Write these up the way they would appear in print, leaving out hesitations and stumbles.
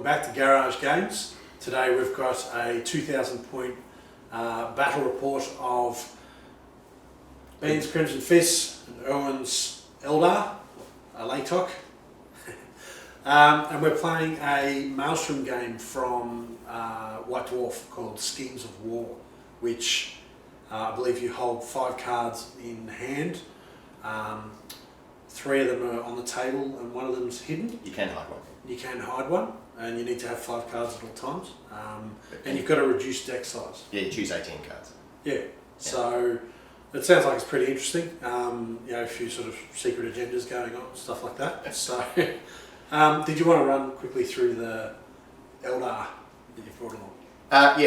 Welcome back to Garage Games. Today we've got a 2,000 point battle report of Ben's Crimson Fist and Erwin's Eldar, Alaitoc. And we're playing a Maelstrom game from White Dwarf called Schemes of War, which I believe you hold 5 cards in hand. 3 of them are on the table and 1 of them's hidden. You can hide one. You can hide one, and you need to have 5 cards at all times. And you've got a reduced deck size. Yeah, you choose 18 cards. Yeah, so it sounds like it's pretty interesting. A few sort of secret agendas going on, stuff like that. So, did you want to run quickly through the Eldar that you've brought along? Eldar,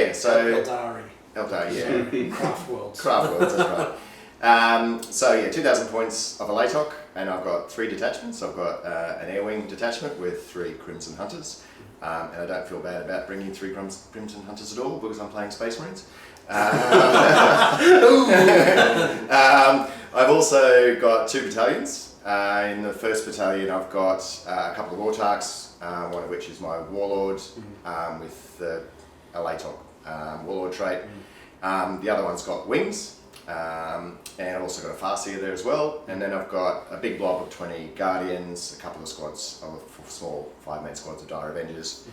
yeah. Craftworlds. Craftworlds, that's right. 2,000 points of Alaitoc, and I've got 3 detachments. I've got an air wing detachment with 3 Crimson Hunters, and I don't feel bad about bringing 3 Crimson Hunters at all because I'm playing Space Marines. I've also got 2 battalions. In the first battalion I've got a couple of Autarchs, one of which is my Warlord with the Alaitoc Warlord trait. The other one's got wings. And I've also got a Farseer there as well, and then I've got a big blob of 20 Guardians, a couple of squads of small 5-man squads of Dire Avengers.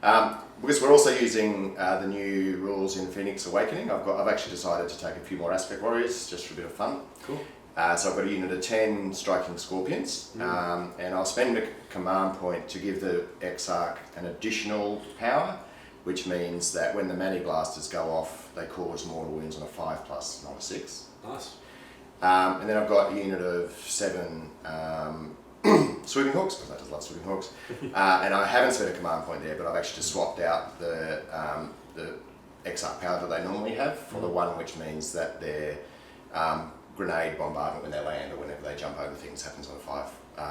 Because we're also using the new rules in Phoenix Awakening, I've actually decided to take a few more Aspect Warriors just for a bit of fun. Cool. So I've got a unit of 10 Striking Scorpions, and I'll spend a command point to give the Exarch an additional power, which means that when the Mani Blasters go off, they cause mortal wounds on a 5+, not a 6. Nice. And then I've got a unit of 7 Swooping Hawks, because I just love Swooping Hawks. And I haven't spent a command point there, but I've actually just swapped out the Exarch power that they normally have for the one which means that their grenade bombardment when they land or whenever they jump over things happens on a 5.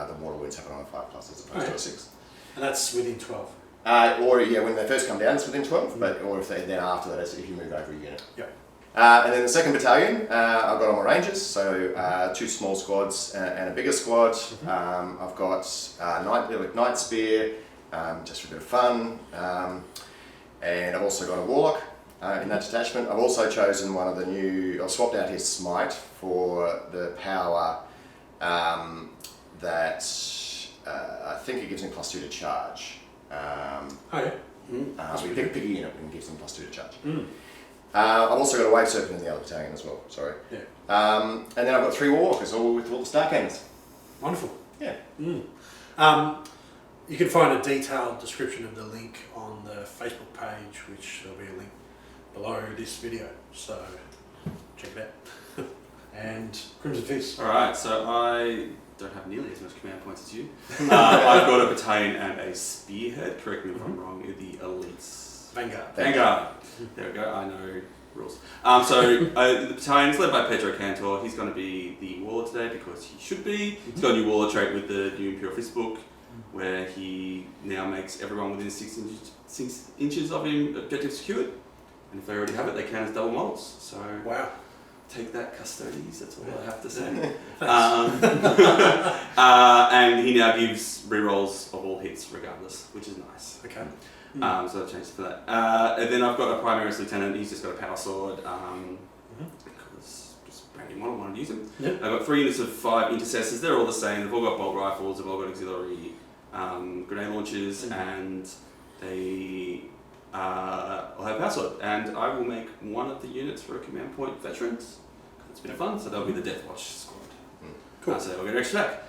The mortal wounds happen on a 5+ as opposed to a 6. And that's within 12. When they first come down, it's within 12, or if then after that, if you move over a unit. Yep. And then the second battalion, I've got all my Rangers, so 2 small squads and a bigger squad. I've got Knight Spear, just for a bit of fun, and I've also got a Warlock in that detachment. I've also chosen one of the new, I've swapped out his Smite for the power that I think it gives him +2 to charge. We pick a unit and gives them +2 to charge. I've also got a Wave Serpent in the other battalion as well, sorry. Yeah. And then I've got 3 Warwalkers, all with all the Star Cannons. Wonderful. Yeah. You can find a detailed description of the link on the Facebook page, which there'll be a link below this video, so check it out. And Crimson Fist. Alright, so I don't have nearly as much command points as you. I've got a battalion and a spearhead, correct me if I'm wrong, the elites. Vanguard. There we go, I know rules. The battalion is led by Pedro Cantor. He's going to be the Warlord today because he should be. He's got a new Warlord trait with the new Imperial Fist book, where he now makes everyone within 6 inches of him objective secured. And if they already have it, they count as double models. So wow. Take that, Custodes, that's all I have to say. And he now gives rerolls of all hits regardless, which is nice. Okay. So I've changed for that. And then I've got a Primaris Lieutenant, he's just got a power sword. Because just brand new model, wanted to use him. Yep. I've got 3 units of 5 intercessors, they're all the same. They've all got bolt rifles, they've all got auxiliary grenade launchers, and they I'll have a power sword, and I will make one of the units for a command point veterans. It's been fun, so that'll be the Death Watch squad. Cool. So they'll get an extra attack.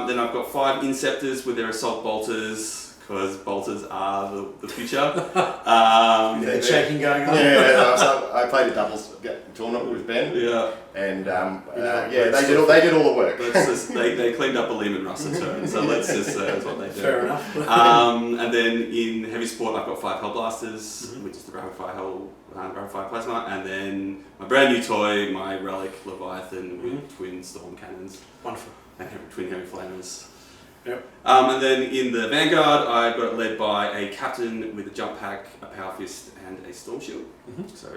Then I've got 5 Inceptors with their assault bolters, because bolters are the future. Shaking going on. Yeah, so I played a doubles tournament with Ben. Yeah. And they did all the work. They cleaned up a Lehman Russ turn, so let's just that's what they do. Fair enough. And then in heavy support, I've got 5 Hellblasters, which is the Rapid Fire Plasma, and then my brand new toy, my Relic Leviathan with twin Storm Cannons. Wonderful. And twin Heavy Flamers. Yep. And then in the Vanguard, I've got it led by a Captain with a Jump Pack, a Power Fist, and a Storm Shield. So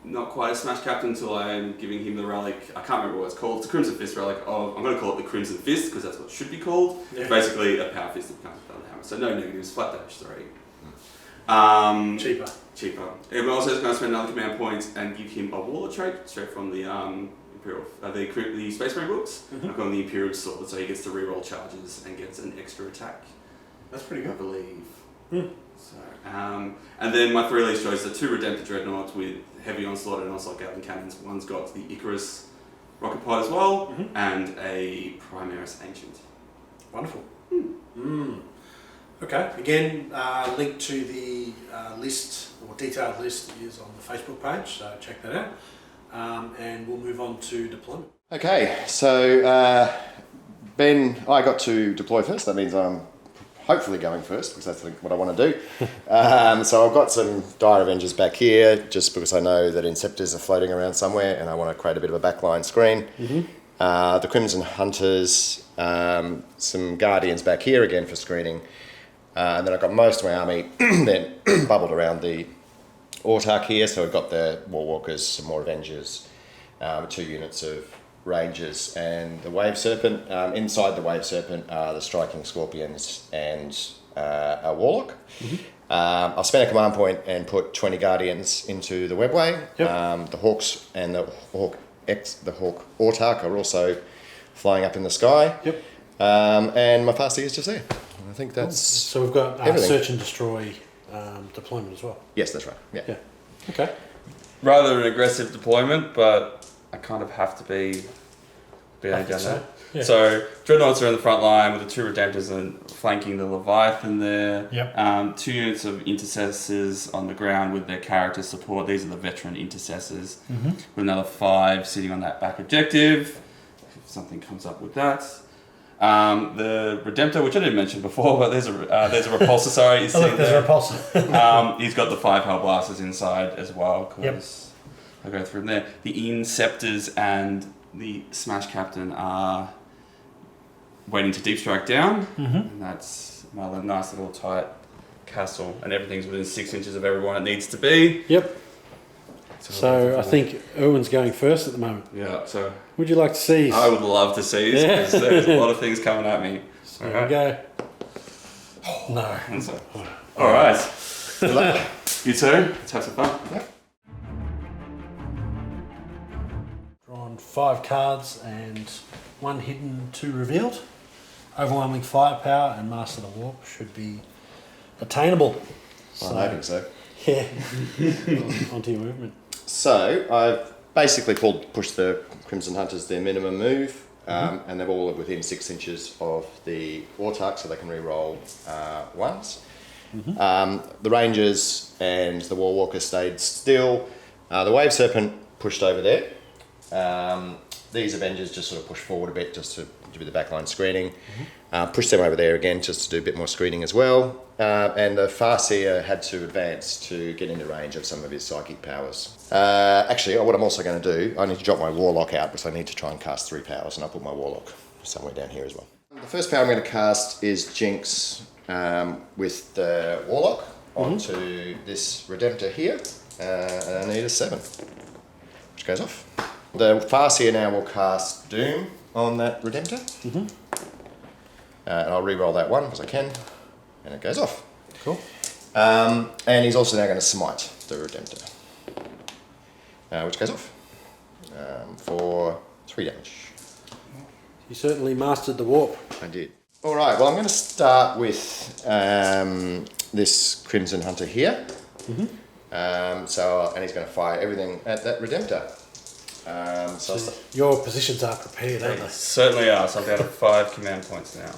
not quite a Smash Captain until I'm giving him the relic. I can't remember what it's called. It's a Crimson Fist relic. I'm going to call it the Crimson Fist because that's what it should be called. Yeah. Basically, a Power Fist that becomes a So no negatives, flat damage 3. Cheaper. It also is going to spend another command point and give him a warlord trait straight from the Imperial, the Space Marine books. I've got the Imperial Sword, so he gets to reroll charges and gets an extra attack. That's pretty good, I believe. So, and then my 3 release choices are 2 Redemptor Dreadnoughts with heavy onslaught and onslaught Gatling cannons. One's got the Icarus rocket pod as well, and a Primaris Ancient. Wonderful. Okay, again, link to the list or detailed list is on the Facebook page, so check that out. And we'll move on to deployment. Okay, so Ben, I got to deploy first. That means I'm hopefully going first because that's what I want to do. So I've got some Dire Avengers back here just because I know that Inceptors are floating around somewhere and I want to create a bit of a backline screen. The Crimson Hunters, some Guardians back here again for screening. And then I've got most of my army then bubbled around the Autarch here. So I've got the Warwalkers, some more Avengers, 2 units of Rangers, and the Wave Serpent. Inside the Wave Serpent are the Striking Scorpions and a Warlock. I've spent a command point and put 20 Guardians into the Webway. The Hawks and the Hawk Autarch are also flying up in the sky. And my Farsi is just there. I think that's so we've got search and destroy deployment as well. Yes, that's right. Yeah. Okay. Rather an aggressive deployment, but I kind of have to be down there. Yeah. So Dreadnoughts are in the front line with the 2 Redemptors and flanking the Leviathan there. 2 units of Intercessors on the ground with their character support. These are the veteran Intercessors. With another 5 sitting on that back objective. If something comes up with that. The Redemptor, which I didn't mention before, but there's a Repulsor, sorry. He's there's a Repulsor. He's got the 5 Hellblasters inside as well, because I'll go through them there. The Inceptors and the Smash Captain are waiting to deep strike down, and that's another nice little tight castle, and everything's within 6 inches of everyone it needs to be. So I think Erwin's going first at the moment. Yeah, so... Would you like to seize? I would love to seize, because there's a lot of things coming at me. So here we go. No. Alright. Good luck. You too. Let's have some fun. Drawn 5 cards and 1 hidden, 2 revealed. Overwhelming firepower and Master the Warp should be attainable. I'm hoping so. Yeah. Onto your movement. So I've basically pushed the Crimson Hunters their minimum move, and they're all within 6 inches of the Autarch, so they can re-roll 1s. The Rangers and the Warwalker stayed still. The Wave Serpent pushed over there. These Avengers just sort of pushed forward a bit just to do the backline screening. Pushed them over there again just to do a bit more screening as well. And the Farseer had to advance to get into range of some of his psychic powers. Actually, what I'm also going to do, I need to drop my Warlock out because I need to try and cast 3 powers, and I'll put my Warlock somewhere down here as well. The first power I'm going to cast is Jinx with the Warlock onto this Redemptor here, and I need a 7, which goes off. The Farseer now will cast Doom on that Redemptor, and I'll re-roll that 1 because I can, and it goes off. Cool. And he's also now going to smite the Redemptor, which goes off for 3 damage. You certainly mastered the warp. I did. All right, well, I'm going to start with this Crimson Hunter here. And he's going to fire everything at that Redemptor. So your positions are prepared, aren't they? Certainly are. So I'm down to 5 command points now.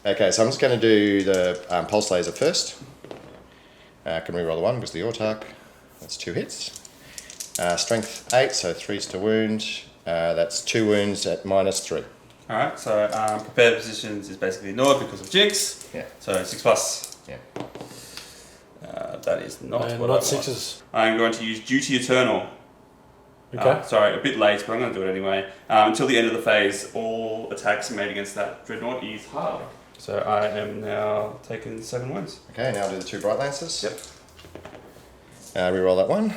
Okay, so I'm just going to do the Pulse Laser first. Can we roll the 1 because the Autarch? That's 2 hits. Strength 8, so 3's to wound. That's 2 wounds at -3. Alright, so prepared positions is basically ignored because of Jinx. Yeah. So 6+. Yeah. That is not what I not want. 6s. I'm going to use Duty Eternal. Okay. Sorry, a bit late, but I'm going to do it anyway. Until the end of the phase, all attacks made against that Dreadnought is hard. So I am now taking 7 wounds. Okay, now I'll do the 2 Bright Lancers. Yep. Reroll that 1.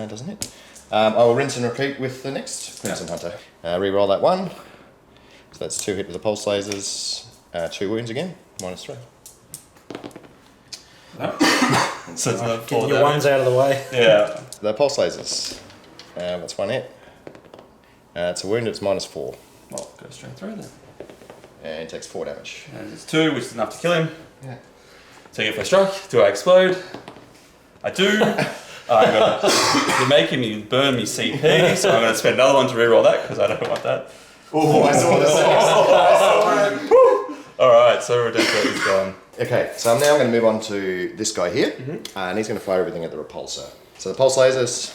Doesn't hit. I will rinse and repeat with the next Crimson Hunter. Reroll that 1. So that's 2 hit with the Pulse Lasers. 2 wounds again, -3. No. So it's not Getting your ones out of the way. Yeah. The pulse lasers. That's 1 hit. It's a wound, it's -4. Well, go straight through then. And it takes 4 damage. And it's 2, which is enough to kill him. Yeah. Take it for a strike. Do I explode? I do. You're making me burn me CP, so I'm going to spend another one to reroll that because I don't want that. Oh, I saw this. Alright, so Redemptor is gone. Okay, so I'm now going to move on to this guy here, and he's going to fire everything at the repulsor. So the pulse lasers,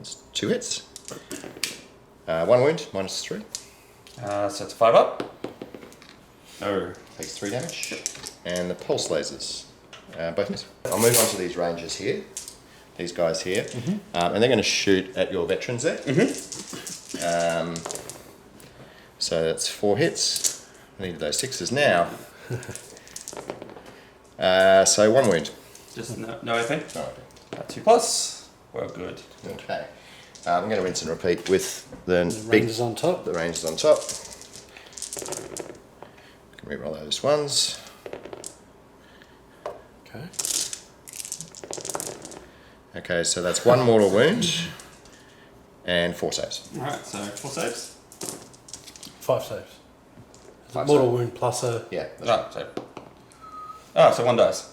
it's 2 hits, 1 wound, -3. So it's 5 up. No. Takes 3 damage. And the pulse lasers, both miss. I'll move on to these rangers here, these guys here, and they're going to shoot at your veterans there. So that's 4 hits. I needed those 6s now. So 1 wound. Just no anything? No. 2 plus. We're good. Okay. I'm going to rinse and repeat with the big Rangers on top. The rangers on top. Can reroll those ones. Okay. Okay, so that's 1 mortal wound and 4 saves. Alright, so 4 saves. 5 saves. Five Mortal saves. wound plus a... Yeah. Right, so. Ah, so 1 dice.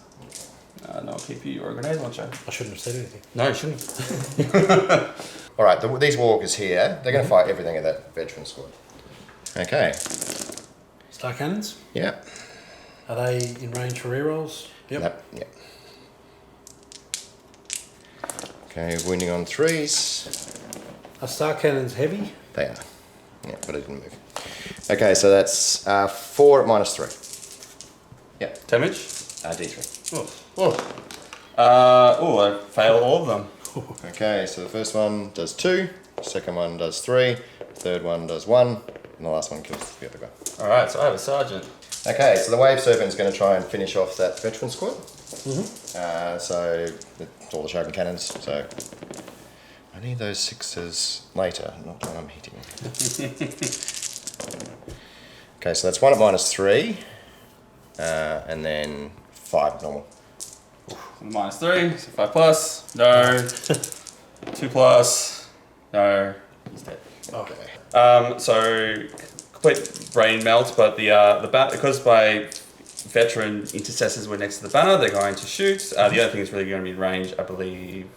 No PP or a grenade launcher. I shouldn't have said anything. No, you shouldn't. All right, these walkers here, they're going to fire everything at that veteran squad. Okay. Star cannons? Yeah. Are they in range for rerolls? Yep. Yeah. Okay, wounding on 3s. Are star cannons heavy? They are. Yeah, but I didn't move. Okay, so that's 4 at -3. Yeah. Damage? D3. Oh, I failed all of them. Okay, so the first one does 2, second one does 3, third one does 1, and the last one kills the other guy. Alright, so I have a sergeant. Okay, so the Wave Serpent's going to try and finish off that veteran squad. So it's all the sharpened cannons, so I need those 6s later, not when I'm hitting. Okay, so that's 1 at -3, and then 5 normal. -3, so 5 plus. No. 2 plus. No. He's dead. Okay. So complete brain melt, but the because my veteran intercessors were next to the banner, they're going to shoot. The other thing is really going to be in range, I believe.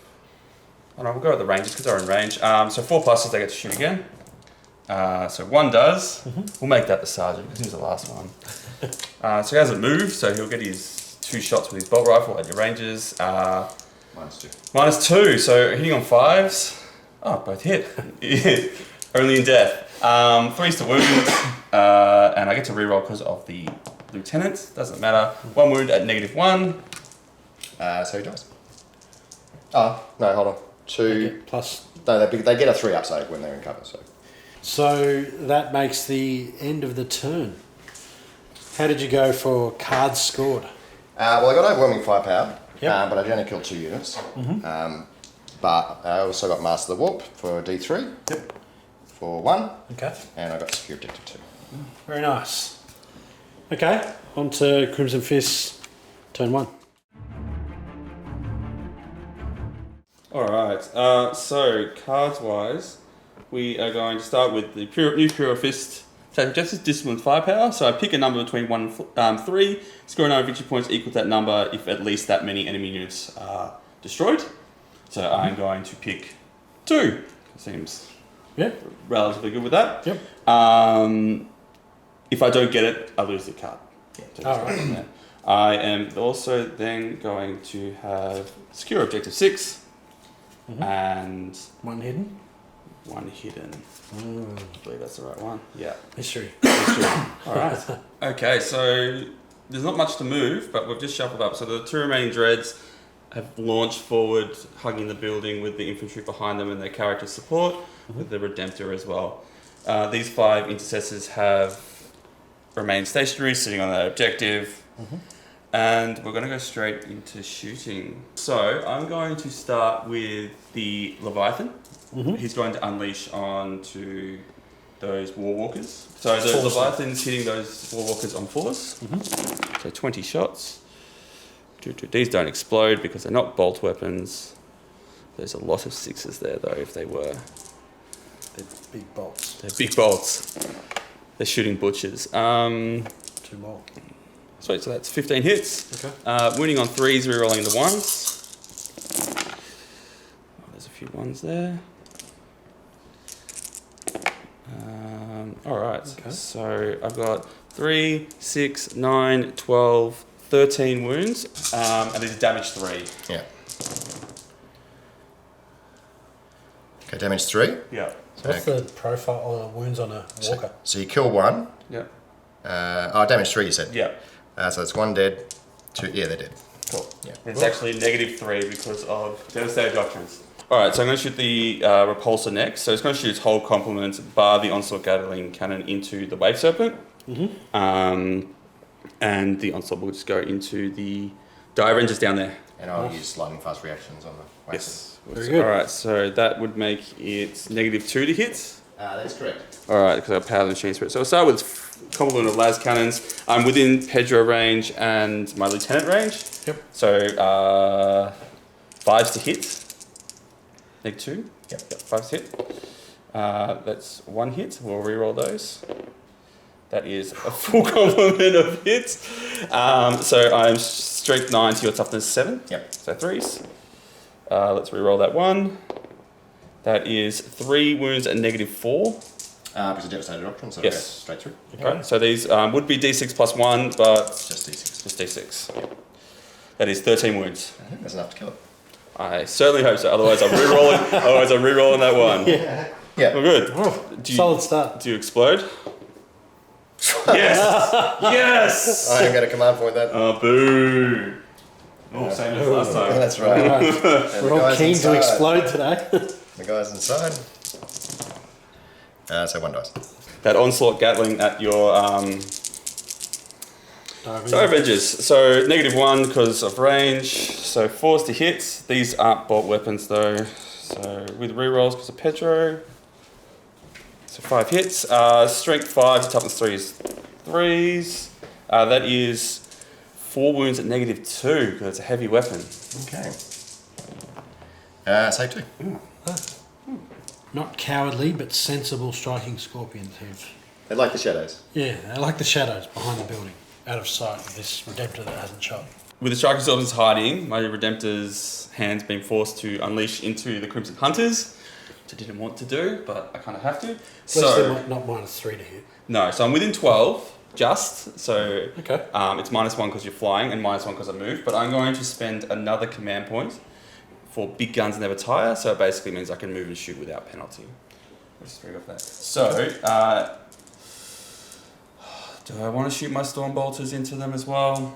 Oh no, we'll go with the rangers because they're in range. So 4 pluses, they get to shoot again. So 1 does. We'll make that the sergeant because he was the last one. So he hasn't moved, so he'll get his 2 shots with his bolt rifle at your ranges. -2. -2, so hitting on 5s. Oh, both hit. Only in death. 3's to wound, and I get to reroll because of the lieutenant. Doesn't matter. 1 wound at -1. So he dies. Oh, no, hold on. 2. Plus... No, they get a 3 up save when they're in cover, so. So that makes the end of the turn. How did you go for cards scored? Well, I got overwhelming firepower, Yep. but I only killed 2 units. But I also got Master the Warp for D3 for 1, Okay. and I got Secure Objective 2. Very nice. Okay, on to Crimson Fist, turn 1. Alright, so cards wise, we are going to start with the new Pure Fist attack objectives, disciplined firepower. So I pick a number between 1 and 3, score a number of victory points equal to that number if at least that many enemy units are destroyed. So I'm going to pick 2. Seems relatively good with that. Yep. If I don't get it, I lose the card. Alright. I am also then going to have secure objective 6 and 1 hidden. 1 hidden. I believe that's the right one. Yeah. Mystery. Alright. Okay, so there's not much to move, but we've just shuffled up. So the 2 remaining dreads have launched forward, hugging the building with the infantry behind them and their character support, with the Redemptor as well. These 5 intercessors have remained stationary, sitting on that objective. And we're going to go straight into shooting. So I'm going to start with the Leviathan. He's going to unleash onto those war walkers. So the Leviathan's hitting those war walkers on 4s. So 20 shots. These don't explode because they're not bolt weapons. There's a lot of 6s there though if they were. They're big bolts. They're big bolts. They're shooting butchers. 2 more. Sweet, so that's 15 hits. Okay. Winning on 3s, rerolling the 1s. There's a few 1s there. Alright, Okay. so I've got 3, 6, 9, 12, 13 wounds, and there's damage 3. Yeah. Okay, damage 3. Yeah. So what's the profile of wounds on a walker? So you kill 1. Yeah. Damage 3 you said? Yeah. So it's 1 dead, 2, yeah, they're dead. Cool. Yeah. It's actually -3 because of devastated doctrines. Alright, so I'm going to shoot the repulsor next. So it's going to shoot its whole complement, bar the onslaught Gatling cannon into the wave serpent. And the onslaught will just go into the Dire Avengers down there. And I'll use lightning fast reactions on the wave. Yes. Very good. Alright, so that would make it -2 to hit. That's correct. Alright, because I've power the machine spirit. So I'll start with complement of las cannons. I'm within Pedro range and my lieutenant range. Yep. So 5s to hit. -2. Yep. 5s to hit. That's 1 hit. We'll reroll those. That is a full complement of hits. So I'm strength 9 to your toughness 7. Yep. So 3s. Let's reroll that 1. That is 3 wounds at -4. Because of devastated doctrine, so Yes. it goes straight through. Okay. So these would be D6 plus 1, but Just D6. just D6. That is 13 wounds. I think that's enough to kill it. I certainly hope so. Otherwise, I'm rerolling that 1. Yeah. Well, good. Oh, Do you- solid start. Do you explode? Yes! Yes! I am going to command point that. Oh, boo! Oh, same as last Yeah, time. that's right. And the We're all guys keen inside. to explode today. The guys inside. So 1 dice. That onslaught Gatling at your Diving. Dire Avengers. So -1 because of range. So 4s to hit. These aren't bolt weapons though. So with rerolls because of Pedro. So 5 hits. Strength 5 to toughness 3 is 3s. That is 4 wounds at -2 because it's a heavy weapon. Okay. Save 2. Not cowardly, but sensible striking scorpions who've... They like the shadows. Yeah, they like the shadows behind the building, out of sight of this Redemptor that hasn't shot. With the striking swords hiding, my Redemptor's hand's been forced to unleash into the Crimson Hunters, which I didn't want to do, but I kind of have to. At least they're not -3 to hit. No, so I'm within 12, just, so Okay. it's -1 because you're flying and -1 because I move, but I'm going to spend another command point for big guns never tire, so it basically means I can move and shoot without penalty. Let's just read off that. So, do I want to shoot my Stormbolters into them as well?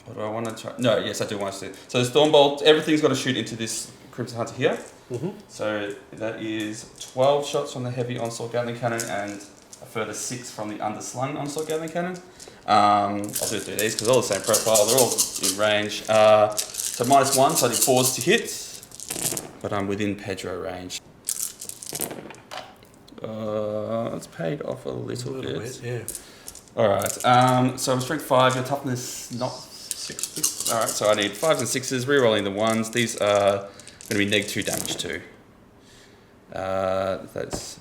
Or do I want to try? No, yes, I do want to shoot. So the Stormbolt, everything's got to shoot into this Crimson Hunter here. So that is 12 shots from the heavy onslaught Gatling cannon and a further 6 from the underslung onslaught Gatling cannon. I'll do these because they're all the same profile. They're all in range. So -1, so I did 4s to hit, but I'm within Pedro range. It's paid off a little bit. Yeah. Alright, so I'm strength 5, your toughness not 6. Alright, so I need 5s and 6s, rerolling the 1s. These are going to be -2 damage too. That's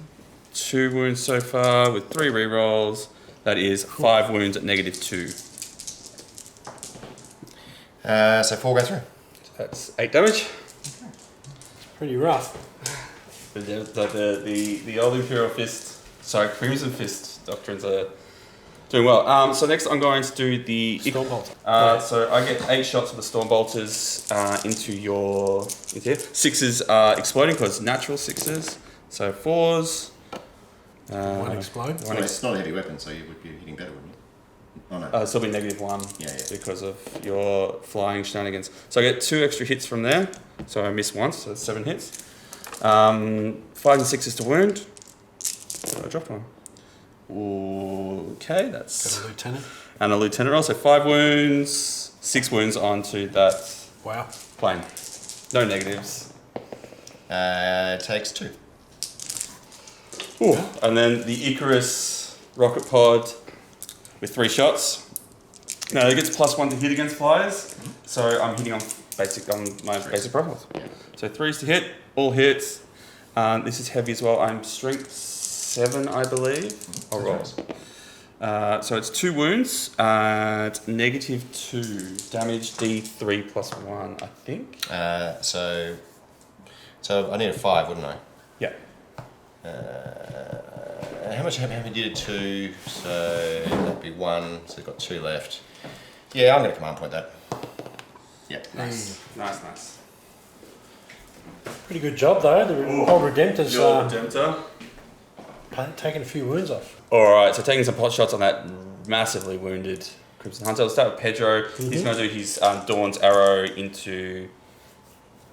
2 wounds so far with 3 rerolls. That is 5 wounds at -2. So 4 go through. So that's 8 damage. Pretty rough. The old Imperial Fist, sorry, Crimson Fist doctrines are doing well. So next I'm going to do the Stormbolt. So I get 8 shots of the Stormbolters into here. 6s are exploding because natural 6s. So 4s. One explode. Well, it's not a heavy weapon, so you would be hitting better, wouldn't you? Oh no. Still be -1 Yeah. because of your flying shenanigans. So I get 2 extra hits from there. So I miss once, so that's 7 hits. 5s and 6s to wound. Oh, I dropped one. Okay, that's... Got a lieutenant. And a lieutenant also 5 wounds, 6 wounds onto that Wow. plane. No negatives. It takes 2. Ooh. And then the Icarus rocket pod with 3 shots. Now it gets +1 to hit against flyers, so I'm hitting on my basic profiles. So 3s to hit, all hits. This is heavy as well. I'm strength 7, I believe. I'll roll. So it's 2 wounds, -2 damage, D3 +1, I think. So I need a 5, wouldn't I? Yeah. How much have you did 2? So that'd be 1. So you've got 2 left. Yeah, I'm going to command point that. Yeah. Nice. Pretty good job though. The old Redemptor's Redemptor. taking a few wounds off. Alright, so taking some pot shots on that massively wounded Crimson Hunter. I'll start with Pedro. He's going to do his Dawn's Arrow into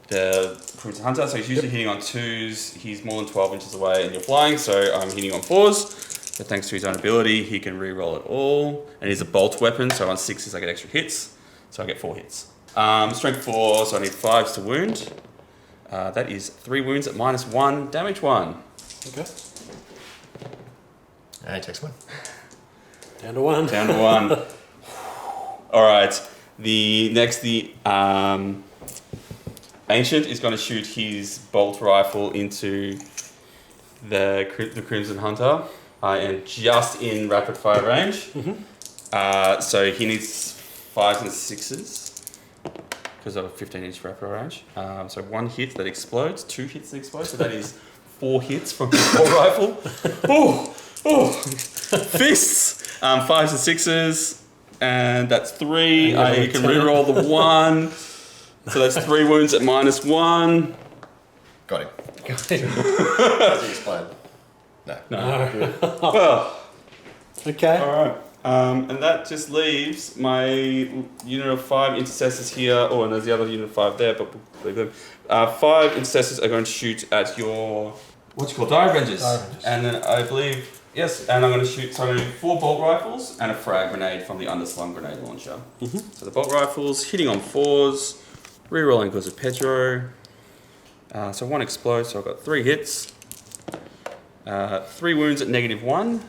the Crimson Hunter. So he's usually hitting on 2s. He's more than 12 inches away and you're flying, so I'm hitting on 4s. But thanks to his own ability, he can re-roll it all. And he's a bolt weapon, so on 6s I get extra hits. So I get 4 hits. Strength 4, so I need 5s to wound. That is 3 wounds at -1, damage 1. Okay. And he takes 1. Down to 1. Down to 1. Alright, the Ancient is going to shoot his bolt rifle into the Crimson Hunter. I am just in rapid fire range. So he needs 5s and 6s. Because I have a 15-inch rapid range. So 1 hit that explodes, 2 hits that explode. So that is 4 hits from his bolt rifle. Fists! 5s and 6s. And that's 3. I can reroll the 1. So that's 3 wounds at -1. Got him. Got him. Does he explode? No. Well, Okay. alright. And that just leaves my unit of 5 intercessors here. Oh, and there's the other unit of 5 there, but we'll leave them. 5 intercessors are going to shoot at your, Dire Avengers. And then I believe, yes, and I'm going to shoot, so I'm going to do 4 bolt rifles and a frag grenade from the underslung grenade launcher. So the bolt rifles, hitting on 4s, re-rolling because of Pedro. So 1 explodes, so I've got 3 hits. 3 wounds at -1.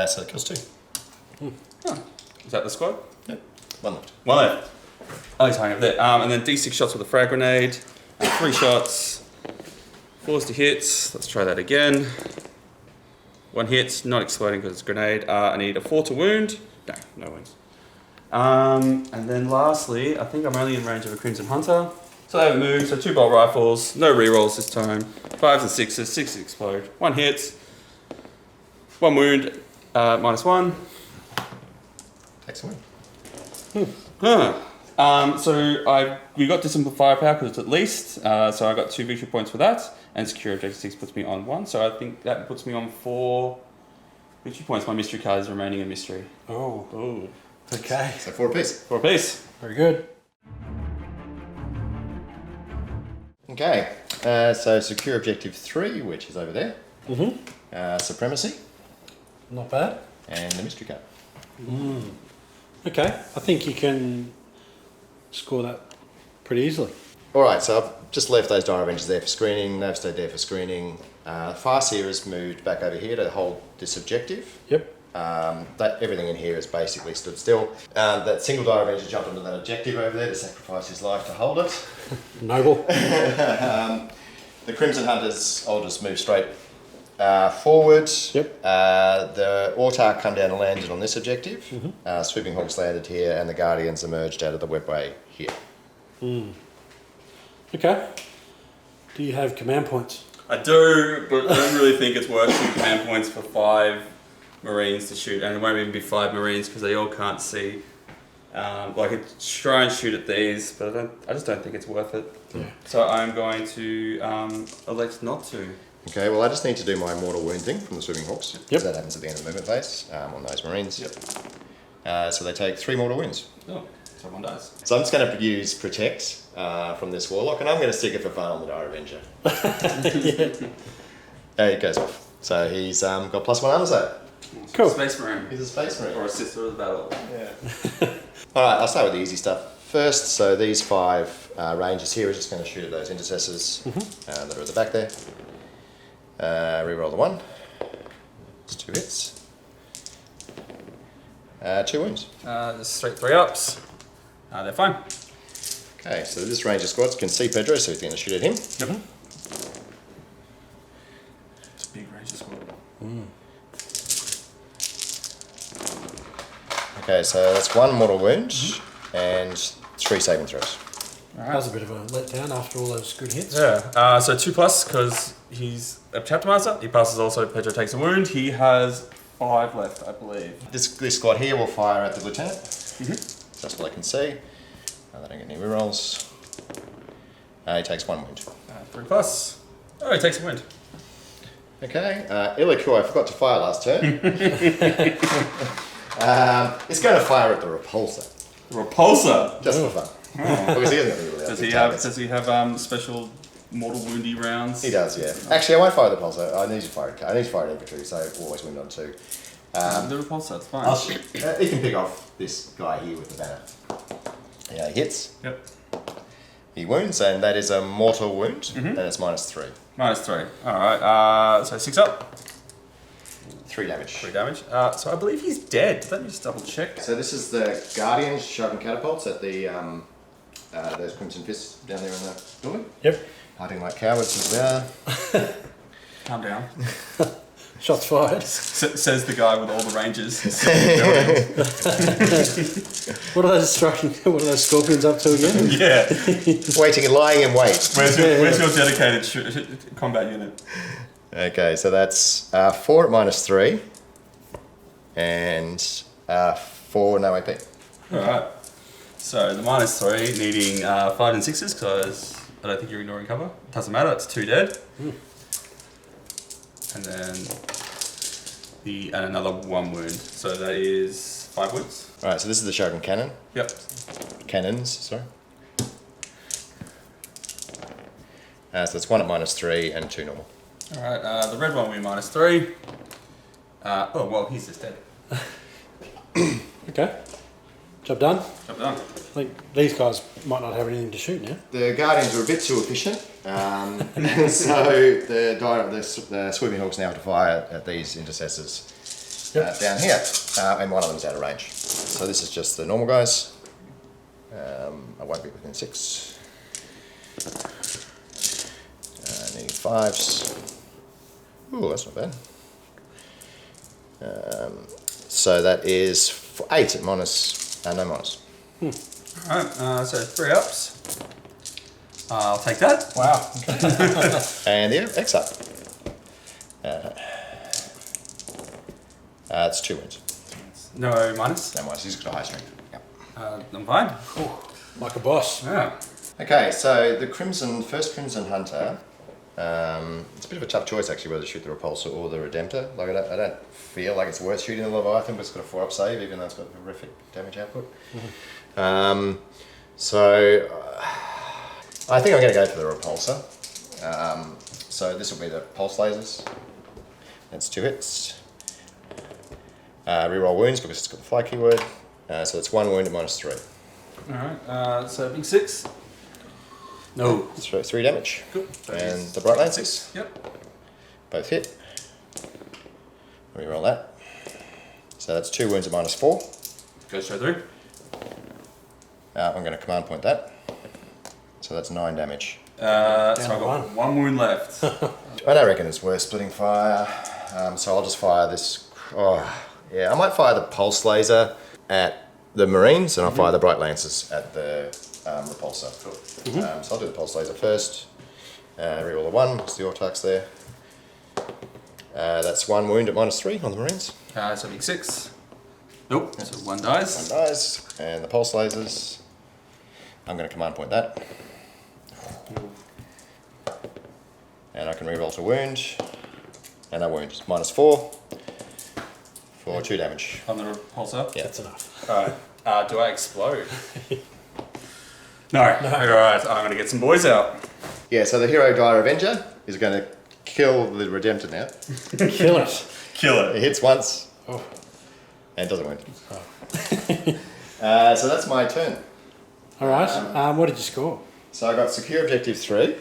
So that kills 2. Is that the squad? Yep. 1 left. 1 left. Oh, he's hanging up there. And then D6 shots with a frag grenade. 3 shots. 4s to hits. Let's try that again. 1 hit, not exploding because it's a grenade. I need a 4 to wound. No wounds. And then lastly, I think I'm only in range of a Crimson Hunter. So they haven't moved, so 2 bolt rifles, no rerolls this time. 5s and 6s, 6s explode. 1 hit. 1 wound, -1. Takes 1. We got discipline firepower because it's at least. So I got 2 victory points for that. And secure objective 6 puts me on 1. So I think that puts me on 4 victory points. My mystery card is remaining a mystery. Oh. Okay. So 4 apiece. 4 apiece. Very good. Okay. So secure objective 3, which is over there. Supremacy. Not bad. And the mystery card. Okay. I think you can score that pretty easily. Alright, so I've just left those Dire Avengers there for screening. They've stayed there for screening. Farseer has moved back over here to hold this objective. Yep. Everything in here has basically stood still. That single Dire Avenger jumped onto that objective over there to sacrifice his life to hold it. Noble. The Crimson Hunters, I'll just move straight forward. Yep. The Autark come down and landed on this objective. Swooping Hawks landed here, and the Guardians emerged out of the webway here. Okay. Do you have command points? I do, but I don't really think it's worth 2 command points for 5 Marines to shoot. And it won't even be 5 Marines because they all can't see. I could try and shoot at these, but I just don't think it's worth it. Yeah. So I'm going to elect not to. Okay, well I just need to do my mortal wound thing from the Swooping Hawks. Yep. That happens at the end of the movement phase on those Marines. So they take 3 mortal wounds. Oh, so 1 dies. So I'm just going to use Protect from this Warlock, and I'm going to stick it for fun on the Dire Avenger. It goes off. So he's got +1 armor save. Cool. Space Marine. He's a Space Marine. Or a Sister of the Battle. Yeah. Alright, I'll start with the easy stuff first. So these 5 Rangers here are just going to shoot at those intercessors that are at the back there. Reroll the 1. It's 2 hits. 2 wounds. Just straight 3 ups. They're fine. Okay, so this Ranger squad can see Pedro, so he's going to shoot at him. Yep. It's a big Ranger squad. Okay, so that's 1 mortal wound and 3 saving throws. That was a bit of a letdown after all those good hits. Yeah, so 2+ because he's a chapter master. He passes also, Pedro takes a wound. He has 5 left, I believe. This squad here will fire at the lieutenant. So that's what I can see. They don't get any rerolls. He takes 1 wound. 3+. Oh, he takes a wound. Okay, Alaitoc, I forgot to fire last turn. It's going to fire at the repulsor. Repulsor? Just for fun. Because he hasn't got any really Does big he targets. have special mortal woundy rounds? He does, yeah. Actually, I won't fire the repulsor. I need to fire it. I need to fire an infantry, so always wound on 2. The repulsor, it's fine. He can pick off this guy here with the banner. Yeah, he hits. Yep. He wounds, and that is a mortal wound, and it's -3. -3. Alright, so 6 up. 3 damage. 3 damage. So I believe he's dead. Let me just double check. So this is the Guardians shoving catapults at the those Crimson Fists down there in the building. Yep. Hiding like cowards as we are. Calm down. Shots fired. Says the guy with all the rangers. What are those scorpions up to again? Yeah. Waiting and lying in wait. Where's your dedicated combat unit? Okay, so that's 4 at -3 and 4 no AP. Alright. So the -3 needing 5 and 6s because I don't think you're ignoring cover. Doesn't matter, it's 2 dead. And then and another 1 wound. So that is 5 wounds. Alright, so this is the Shogun cannon. Yep. Cannons, sorry. So it's 1 at -3 and 2 normal. Alright, the red one will be -3. Oh, well, he's just dead. Okay. Job done. Job done. I think these guys might not have anything to shoot now. The Guardians are a bit too efficient, so the Sweeping Hawks now have to fire at these intercessors down here, and one of them's out of range. So this is just the normal guys. I won't be within 6. Needing 5s. Ooh, that's not bad. So that is 8 at minus, no minus. Alright, so 3 ups. I'll take that. Wow. And the X up. It's 2 wins. No minus. No minus, he's got a high strength. Yep. I'm fine. Like a boss. Yeah. Okay, so the first Crimson Hunter, it's a bit of a tough choice actually whether to shoot the Repulsor or the Redemptor. Like I don't feel like it's worth shooting the Leviathan, but it's got a 4-up save even though it's got horrific damage output. So I think I'm going to go for the Repulsor. So this will be the Pulse Lasers. That's 2 hits. Reroll wounds because it's got the fly keyword. So it's 1 wound at -3. Alright, so big 6. No. 3 damage. Cool. And the Bright Lances. Yep. Both hit. Reroll that. So that's 2 wounds at -4. Go straight through. I'm going to command point that. So that's 9 damage. So I've got 1 wound left. I don't reckon it's worth splitting fire. So I'll just fire this. Oh, yeah, I might fire the Pulse Laser at the Marines and I'll fire the Bright Lances at the Repulsor. Cool. So I'll do the Pulse Laser first. Reroll the 1 because the Ortac's there. That's 1 wound at -3 on the Marines. So big 6. Nope, so 1 dies. 1 dies. And the Pulse Lasers, I'm going to command point that. And I can reroll to wound. And that wound is -4 for 2 damage. On the repulsor? Yeah. That's enough. Alright. Do I explode? No. Alright, I'm going to get some boys out. Yeah, so the Hero Dire Avenger is going to kill the Redemptor now. Kill it. Kill it. It hits once Oh. and doesn't wound. So that's my turn. All right. What did you score? So I got secure objective 3.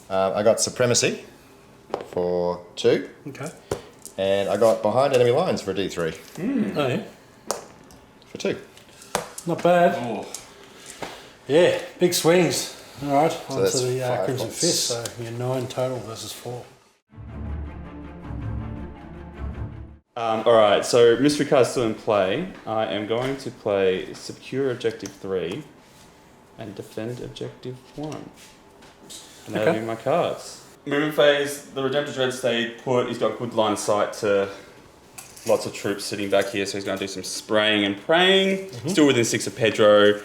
I got supremacy for 2. Okay. And I got behind enemy lines for a D3 Oh yeah. for 2. Not bad. Oh. Yeah, big swings. All right, on that's to the 5 Crimson points. Fist. So you're 9 total versus 4. Alright, so mystery card's still in play. I am going to play secure objective 3 and defend objective 1. And that'll Okay. be my cards. Movement phase, the Redemptor Dread stayed put. He's got good line of sight to lots of troops sitting back here, so he's going to do some spraying and praying. Still within 6 of Pedro.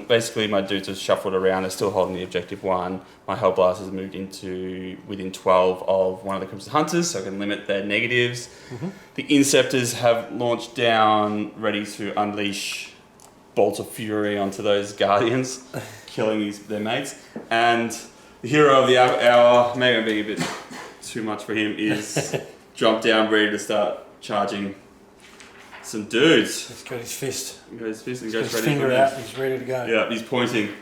Basically, my dudes have shuffled around. They're still holding the objective 1. My Hellblast has moved into within 12 of one of the Crimson Hunters, so I can limit their negatives. The Inceptors have launched down, ready to unleash bolts of fury onto those Guardians, killing their mates. And the hero of the hour, maybe being a bit too much for him, is jump down, ready to start charging some dudes. He's got his fist. He goes fist and He's got goes his ready finger for out. this. He's ready to go. Yeah, he's pointing.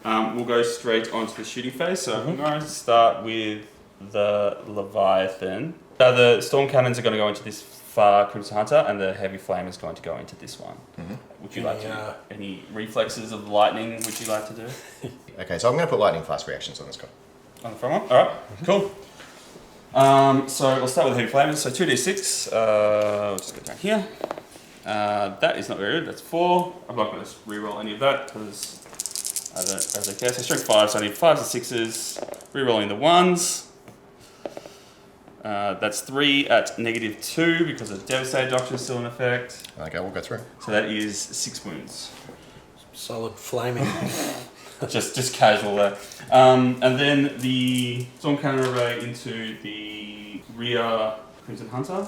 Yeah. We'll go straight onto the shooting phase. So I'm going to start with the Leviathan. The Storm Cannons are going to go into this far Crimson Hunter, and the Heavy Flame is going to go into this one. Would you like to any reflexes of lightning would you like to do? Okay, so I'm going to put lightning fast reactions on this guy. On the front one? Alright, cool. So we'll start with the Heavy Flame. So 2d6. We'll just go down here. That is not very good. That's 4. I'm not going to reroll any of that because I don't care. So strength 5, so I need 5s and 6s. Rerolling the 1s. That's 3 at -2 because the Devastator Doctrine is still in effect. Okay, we'll go through. So that is 6 wounds. Solid flaming. just casual there. And then the Storm Cannon Array into the rear Crimson Hunter.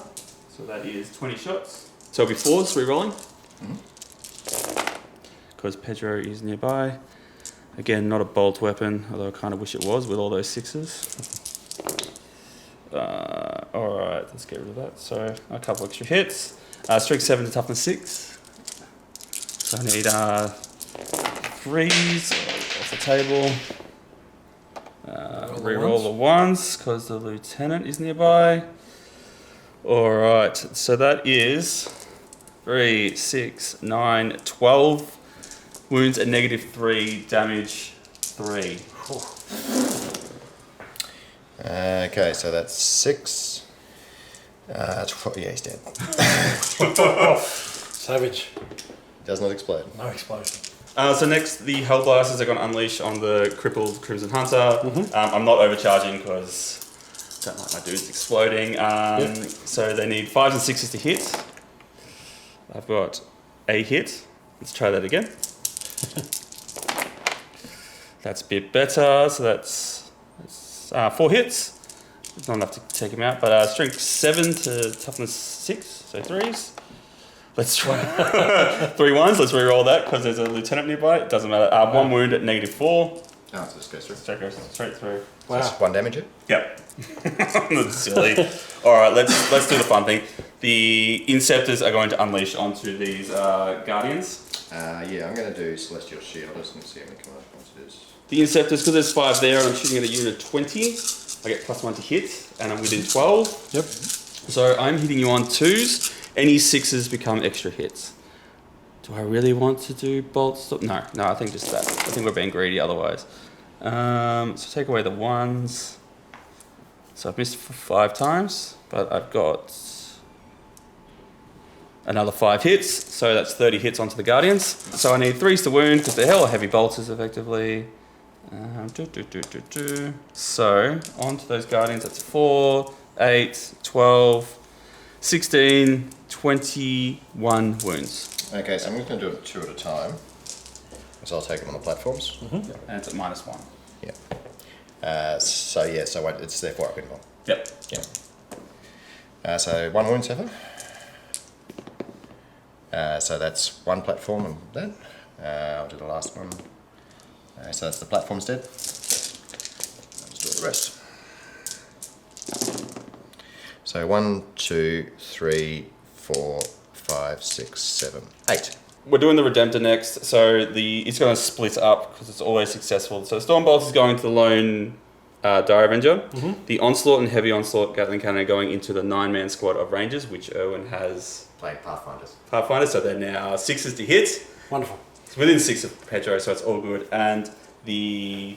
So that is 20 shots. So it'll be 4s, re-rolling. Because Pedro is nearby. Again, not a bolt weapon, although I kind of wish it was with all those 6s. Alright, let's get rid of that. So a couple extra hits. Strength 7 to toughness 6. So I need 3s off the table. Reroll the 1s because the Lieutenant is nearby. Alright, so that is 3, 6, 9, 12 wounds at -3, damage 3. Okay, so that's 6. Yeah, he's dead. Savage. Does not explode. No explosion. So next, the Hellblasters are going to unleash on the crippled Crimson Hunter. I'm not overcharging because I don't like my dudes exploding. So they need 5s and 6s to hit. I've got a hit. Let's try that again. That's a bit better. So that's 4 hits. It's not enough to take him out, but strength 7 to toughness 6, so 3s. Let's try 3 1s. Let's re-roll that because there's a lieutenant nearby. It doesn't matter. 1 wound at -4. Oh, so this goes through. So it goes straight through. Wow. That's 1 damage hit. Yep. That's silly. All right, let's do the fun thing. The Inceptors are going to unleash onto these Guardians. Yeah, I'm going to do Celestial Shield. I just want to see how many command points it is. The Inceptors, because there's 5 there, and I'm shooting at a unit 20. I get +1 to hit, and I'm within 12. Yep. So I'm hitting you on 2s. Any 6s become extra hits. Do I really want to do bolt stop? No, I think just that. I think we're being greedy otherwise. So take away the 1s. So I've missed 5 times, but I've got another 5 hits. So that's 30 hits onto the Guardians. So I need 3s to wound because they're hella heavy bolters effectively. So onto those Guardians, that's 4, 8, 12, 16, 21 wounds. Okay, so I'm just going to do it 2 at a time. So I'll take them on the platforms. And it's at -1. Yeah. So it's therefore up in 1. Yep. Yeah. So 1 wound so far. So that's 1 platform and that. I'll do the last one. So that's the platform's dead. Let's do all the rest. So 1, 2, 3, 4, 5, 6, 7, 8. we're doing the Redemptor next, so it's going to split up because it's always successful. So Stormbolt is going to the lone Dire Avenger. The Onslaught and Heavy Onslaught Gatling Cannon are going into the 9-man squad of Rangers, which Erwin has Played Pathfinders. So they're now 6s to hit. Wonderful. It's within 6 of Pedro, so it's all good. And the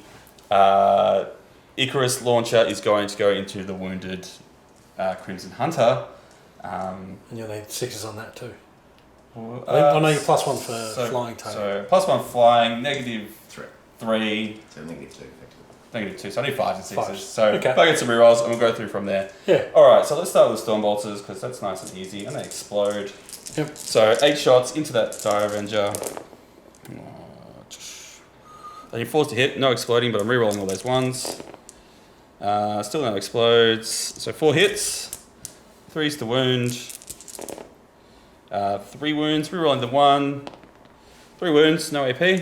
Icarus launcher is going to go into the wounded Crimson Hunter. And you'll need 6s on that too. I know you're +1 for flying total. So +1 flying, -3. So negative 2, effectively. -2, so I need 5s and 6s. 5s. So Okay. if I get some rerolls, and we'll go through from there. Yeah. Alright, so let's start with Stormbolters, because that's nice and easy, and they explode. Yep. So 8 shots into that Dire Avenger. They need 4s to hit, no exploding, but I'm rerolling all those ones. Still no explodes. So 4 hits, 3s to wound. 3 wounds, rerolling the 1. 3 wounds, no AP.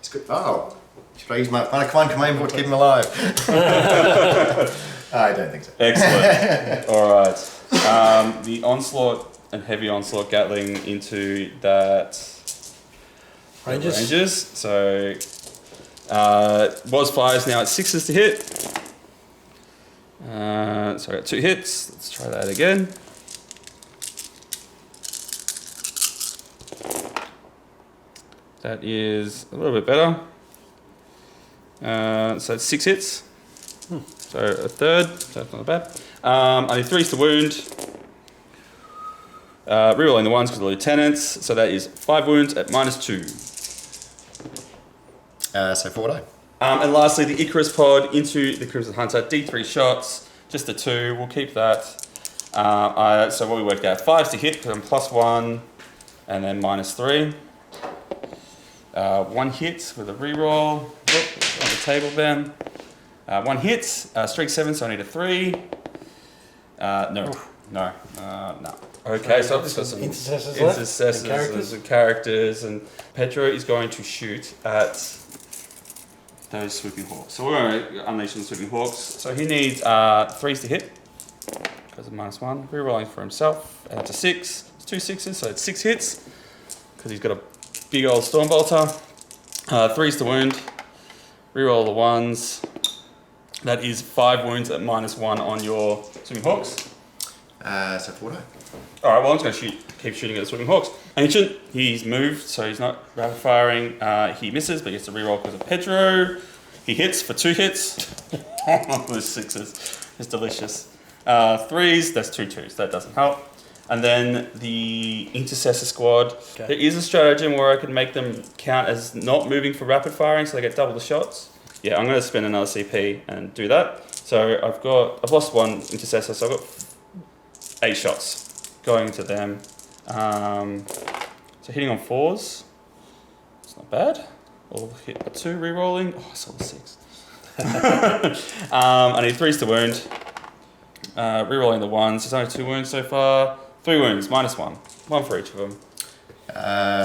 It's good. Oh, should I use my Fun Command Board to keep him alive? I don't think so. Excellent. Alright. The Onslaught and Heavy Onslaught Gatling into that Rangers. So was 5s, now it's 6s to hit. So I got 2 hits. Let's try that again. That is a little bit better. So it's 6 hits. So a third, so that's not bad. I need 3s to wound. Rerolling the 1s because of the lieutenants. So that is 5 wounds at -2. So 4 die. And lastly, the Icarus pod into the Crimson Hunter. D3 shots, just a 2. We'll keep that. So what we worked out, 5s to hit because I'm +1, and then -3. 1 hit with a reroll. On the table then. 1 hit, streak 7, so I need a 3. No. Okay, so I've just got some intercessors and characters, and Pedro is going to shoot at those Swooping Hawks. So we're going to unleash the Swooping Hawks. So he needs 3s to hit because of -1. Rerolling for himself. That's a 6. It's 2 6s, so it's 6 hits because he's got a big old Stormbolter. 3s to wound. Reroll the 1s. That is 5 wounds at -1 on your Swimming Hawks. So 4 die. Alright, well I'm just going to keep shooting at the Swimming Hawks. Ancient, he's moved, so he's not rapid firing. He misses, but he gets to reroll because of Pedro. He hits for 2 hits. Those 6s. It's delicious. 3s, that's 2 2s. That doesn't help. And then the Intercessor squad. Okay. There is a stratagem where I can make them count as not moving for rapid firing, so they get double the shots. Yeah, I'm going to spend another CP and do that. So I've lost 1 Intercessor, so I've got 8 shots going into them. So hitting on 4s, it's not bad. I'll hit a 2 rerolling. Oh, I saw the 6. I need 3s to wound. Rerolling the 1s. There's only 2 wounds so far. 3 wounds, -1. 1 for each of them.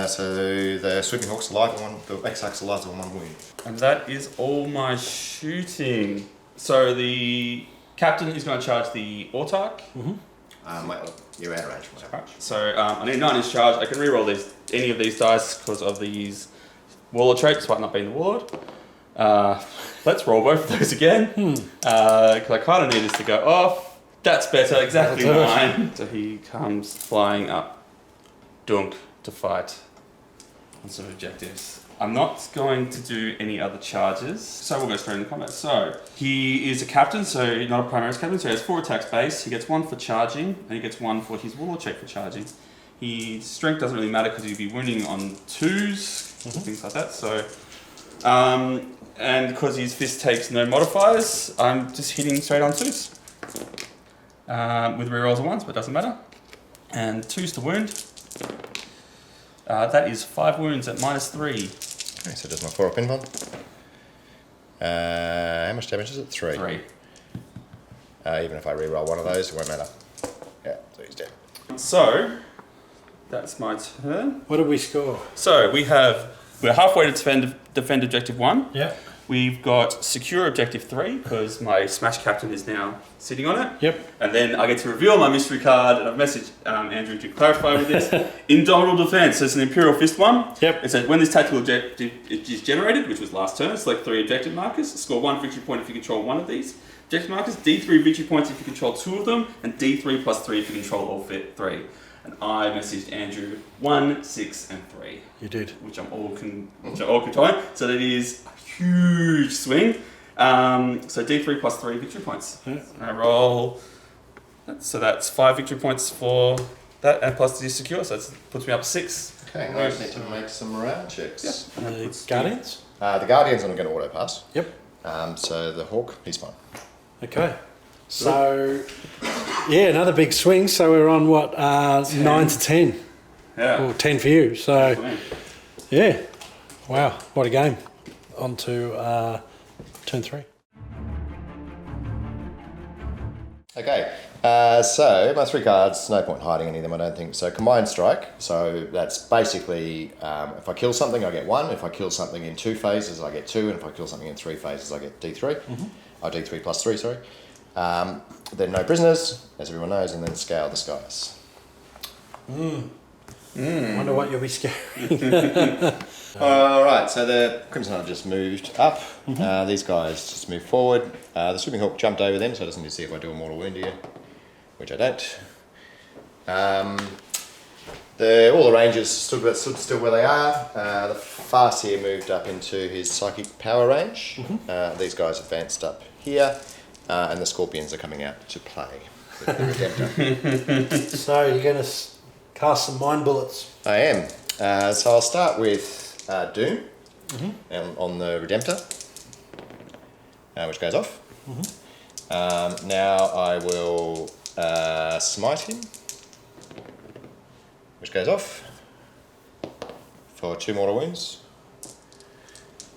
So the Swooping Hawks alive on 1, the X-Hawks alive on 1 wound. And that is all my shooting. So the captain is going to charge the Autarch. You're out of range. So I need 9-inch charge. I can reroll any of these dice because of these Warlord traits, despite not being the Warlord. Let's roll both of those again. Because I kind of need this to go off. That's better, exactly 9. So he comes flying up Dunk to fight on some objectives. I'm not going to do any other charges, so we'll go straight into combat. So he is a captain, so not a Primaris captain, so he has 4 attacks base. He gets 1 for charging, and he gets 1 for his Warlord check for charging. His strength doesn't really matter because he'd be wounding on 2s, things like that. So, and because his fist takes no modifiers, I'm just hitting straight on 2s. With rerolls of 1s, but it doesn't matter. And 2s to wound. That is 5 wounds at -3. Okay, so does my 4 up invuln. How much damage is it? 3. 3. Even if I reroll one of those, it won't matter. Yeah, so he's dead. So, that's my turn. What did we score? So, we're halfway to defend objective 1. Yeah. We've got secure objective 3 because my Smash Captain is now sitting on it. Yep. And then I get to reveal my mystery card, and I've messaged Andrew to clarify with this. Indomitable Defense, so it's an Imperial Fist one. Yep. It says when this tactical objective is generated, which was last turn, select 3 objective markers, score 1 victory point if you control one of these objective markers, D3 victory points if you control 2 of them, and D3 plus 3 if you control all 3. And I messaged Andrew 1, 6, and 3. You did. Which I'm all controlling. So that is a huge swing. So D3 plus 3 victory points. Yeah. I roll. So that's 5 victory points for that, and plus the secure. So it puts me up 6. Okay, I just need to make some morale checks. Yeah. Guardians? The Guardians I'm going to auto pass. Yep. So the Hawk, he's fine. Okay. So, yeah, another big swing. So we're on what, 9 to 10. Yeah. Or 10 for you. So, yeah. Wow, what a game. On to turn 3. Okay, so my 3 cards, no point hiding any of them, I don't think. So Combined Strike, so that's basically, if I kill something, I get 1. If I kill something in 2 phases, I get 2. And if I kill something in 3 phases, I get D3. Oh, D3 plus 3, sorry. Then no prisoners, as everyone knows, and then Scale the Skies. Wonder what you'll be scaring. Alright, so the Crimson Hunter just moved up. These guys just moved forward. The Swimming Hawk jumped over them, so I just need to see if I do a mortal wound here, which I don't. All the Rangers stood still where they are. The Farseer moved up into his Psychic Power range. These guys advanced up here, and the Scorpions are coming out to play with the Redemptor. So you're going to cast some Mind Bullets. I am. So I'll start with Doom on the Redemptor, which goes off. Now I will Smite him, which goes off for 2 mortal wounds.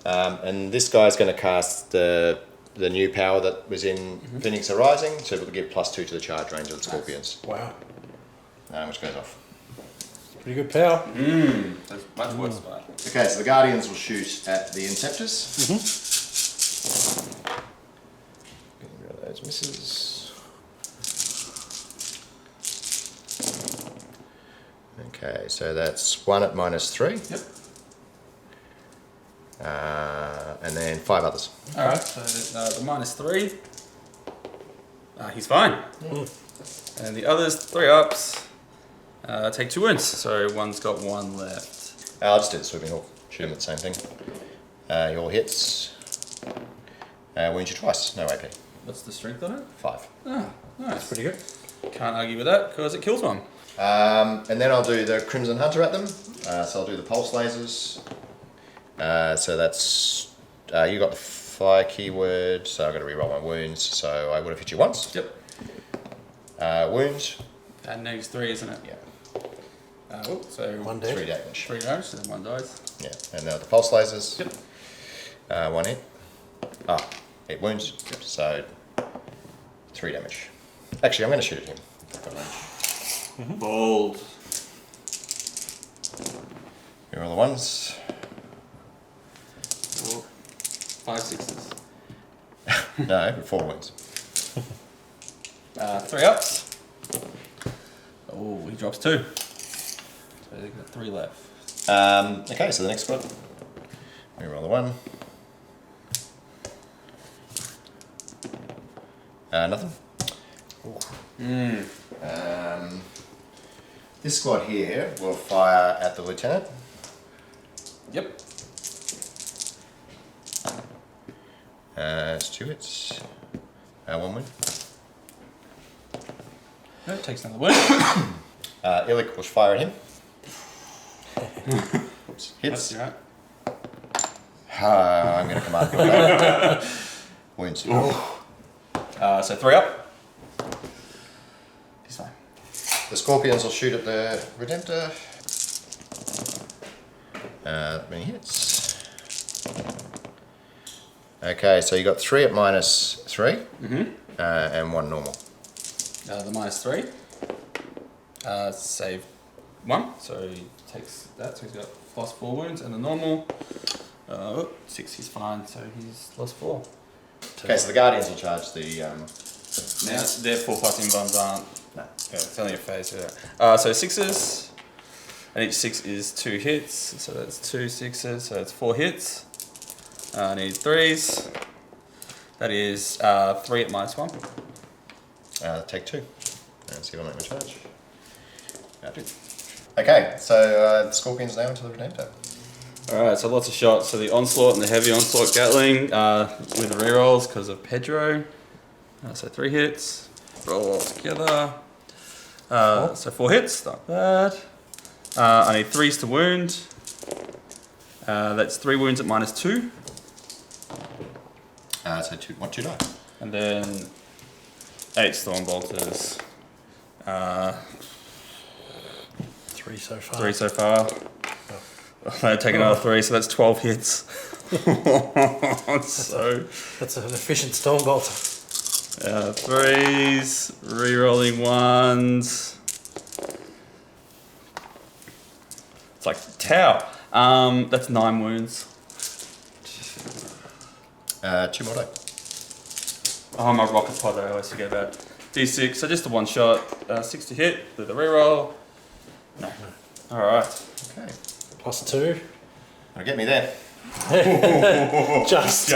And this guy's going to cast the new power that was in Phoenix Arising to give +2 to the charge range of the Scorpions. Wow. Which goes off. Pretty good power. That's much worse spot. Okay, so the Guardians will shoot at the Inceptors. Getting rid of those misses. Okay, so that's 1 at -3. Yep. And then 5 others. Alright, so the -3. He's fine. And the others, 3 ups. Take 2 wounds, so one's got 1 left. I'll just do the Swimming Hawk. Shoot him at the same thing. He all hits. Wounds you twice, no AP. What's the strength on it? 5. Ah, nice. Pretty good. Can't argue with that because it kills one. And then I'll do the Crimson Hunter at them. So I'll do the Pulse Lasers. So that's, you got the fire keyword, so I've got to reroll my wounds. So I would have hit you once. Yep. Wounds. And -3, isn't it? Yeah. So 1 dead. 3 damage. 3 damage, so then 1 dies. Yeah. And now the Pulse Lasers. Yep. 1 hit. 8 wounds. Yep. So 3 damage. Actually, I'm going to shoot at him. Got range. Bold. Here are all the ones. 4, 5 6s. No, 4 wounds. 3 ups. Oh, he drops 2. So they've got 3 left. Okay, so the next squad. We roll the 1. Nothing. This squad here will fire at the lieutenant. Yep. It's 2 hits. 1 win. No, it takes another wound. Illic will fire at him. Oops. Hits. That's right. I'm going to command your wounds. So 3 up. He's fine. The Scorpions will shoot at the Redemptor. Many hits. Okay, so you got 3 at -3. And 1 normal. The -3. Save 1, so he takes that, so he's got +4 wounds, and the normal 6 is fine, so he's lost 4. Okay, so the Guardians will charge the. Now, their 4+ invulns aren't. No. Yeah, it's only a phase. Yeah. So 6s, and each 6 is 2 hits, so that's 2 6s, so that's 4 hits. I need 3s. That is 3 at -1. Take 2. And see if I make my charge. Okay, so the Scorpions now into the Redemptor. Alright, so lots of shots. So the Onslaught and the Heavy Onslaught Gatling with rerolls because of Pedro. So 3 hits. Roll all together. So 4 hits, not bad. I need 3s to wound. That's 3 wounds at -2. So 2 die. And then 8 Storm Bolters. 3 so far. 3 so far. I'll take another 3, so that's 12 hits. So That's an efficient Stormbolter. 3s, re-rolling 1s. It's like Tau. That's 9 wounds. 2 more die. Oh, my rocket pod that I always forget about. D6, so just a 1 shot. 6 to hit with a reroll. No. Alright. Okay. +2. That'll get me there. Just.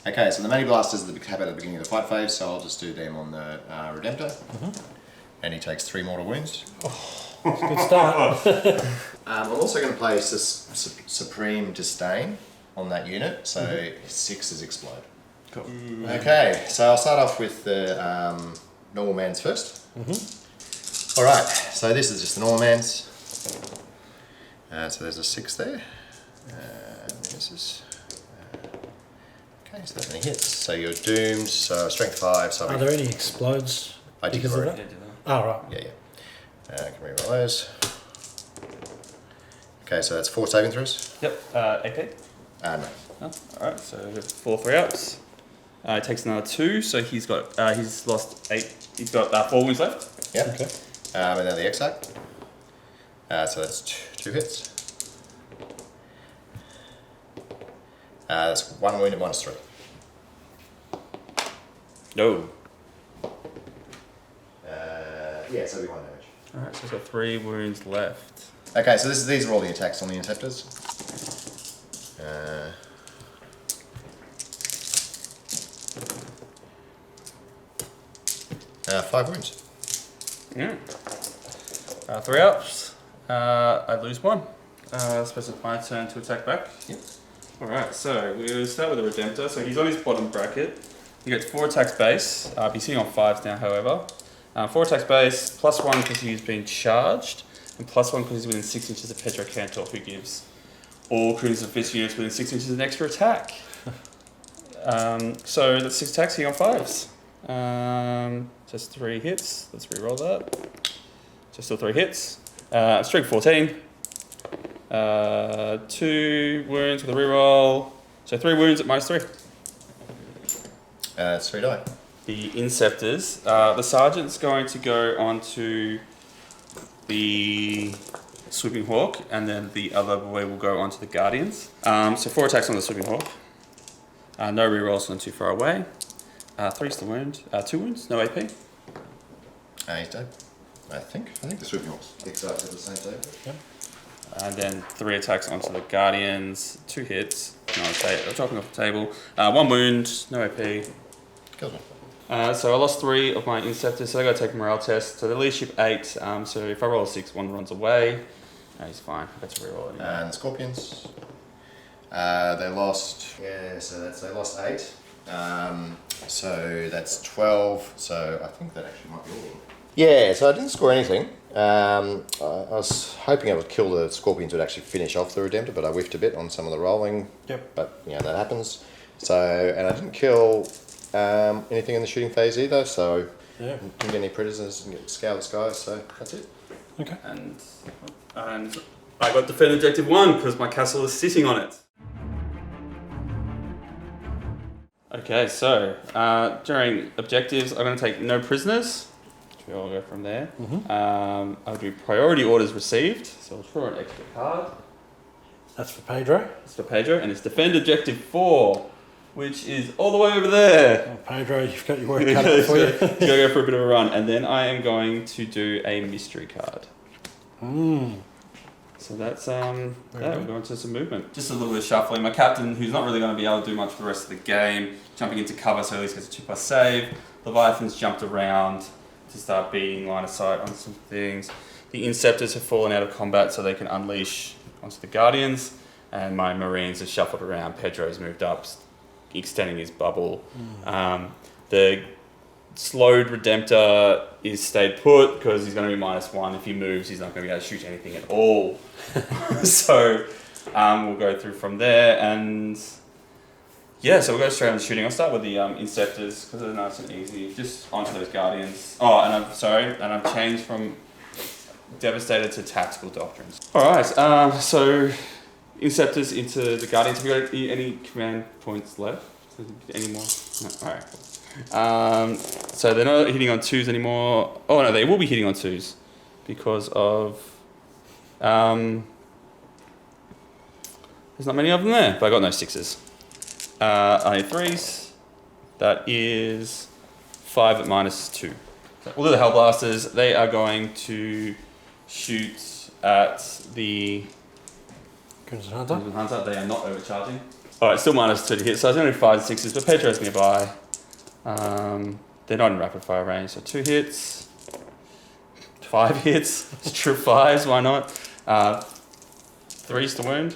Okay, so the Many Blasters have at the beginning of the fight phase, so I'll just do them on the Redemptor. And he takes 3 mortal wounds. Good start. I'm also going to play Supreme Disdain on that unit, so 6s explode. Cool. Okay, so I'll start off with the normal man's first. Alright, so this is just the normal man's. So there's a 6 there. And this is. Okay, so that many hits. So you're doomed, so strength 5. So Are there any explodes I did because of already. that? Oh, right. Yeah. Can we roll those? Okay, so that's 4 saving throws. Yep, AP. No. Oh, alright, so 4 3-ups. It takes another 2, so he's lost 8. He's got 4 wounds left. Yep. Okay. And then the Exarch. So that's 2 hits. That's 1 wound at -3. No. Yeah, so it'll be 1 damage. Alright, so he's got 3 wounds left. Okay, so these are all the attacks on the Interceptors. 5 wounds. Yeah. 3 ups. I lose 1. I suppose it's my turn to attack back. Yep. Alright, so we'll start with the Redemptor. So he's on his bottom bracket. He gets 4 attacks base. He's sitting on 5s now, however. 4 attacks base, +1 because he's been charged, and +1 because he's within 6 inches of Pedro Cantor, who gives all crews of fist units within 6 inches an extra attack. So that's 6 attacks, he on 5s. Just 3 hits. Let's re-roll that. So still 3 hits. Strength 14. 2 wounds with a reroll. So 3 wounds at -3. It's 3 die. The Inceptors. The Sergeant's going to go on to the Swooping Hawk, and then the other boy will go on to the Guardians. So 4 attacks on the Swooping Hawk. No rerolls when too far away. 3's the wound. 2 wounds, no AP. He's dead. I think the Swooping Hawks Exarch at the same time. Yep. And then 3 attacks onto the Guardians. 2 hits. No, dropping off the table. 1 wound, no AP. Kills me. So I lost 3 of my Inceptors, so I got to take a morale test. So the leadership 8. So if I roll a 6, 1 runs away. He's fine. I got to reroll anyway. And the Scorpions. They lost. Yeah, so they lost 8. So that's 12. So I think that actually might be all of them. Yeah, so I didn't score anything. I was hoping I would kill the Scorpions would actually finish off the Redemptor, but I whiffed a bit on some of the rolling. Yep. But that happens. So, and I didn't kill anything in the shooting phase either. So Yeah. didn't get any predators, didn't get scale the skies. So that's it. Okay. And I got defend objective 1 because my castle is sitting on it. Okay, so during objectives, I'm going to take no prisoners. I'll go from there. I'll do priority orders received, so I'll draw an extra card. That's for Pedro. That's for Pedro, and it's defend objective 4, which is all the way over there. Oh, Pedro, you've got your work cut out for you. You've got to go for a bit of a run, and then I am going to do a mystery card. So that's we're going to some movement. Just a little bit of shuffling. My captain, who's not really going to be able to do much for the rest of the game, jumping into cover, so at least gets a 2+ save. Leviathan's jumped around to start beating line of sight on some things. The Inceptors have fallen out of combat, so they can unleash onto the Guardians. And my Marines have shuffled around. Pedro's moved up, extending his bubble. The slowed Redemptor is stayed put because he's going to be -1. If he moves, he's not going to be able to shoot anything at all. So we'll go through from there, and yeah, so we'll go straight on the shooting. I'll start with the Inceptors because they're nice and easy. Just onto those Guardians. Oh, and I've changed from Devastator to Tactical Doctrines. All right, so Inceptors into the Guardians. Have you got any command points left? Any more? No. All right. So they're not hitting on 2s anymore. Oh no, they will be hitting on 2s because of there's not many of them there, but I got no 6s. I need 3s. That is 5 at -2. So we'll do the Hellblasters. They are going to shoot at the Crimson Hunter. They are not overcharging. Alright, still -2 to hit, so it's only 5 and 6s, but Pedro's nearby. They're not in rapid fire range, so 2 hits, 5 hits, it's true 5s, why not? 3s to wound.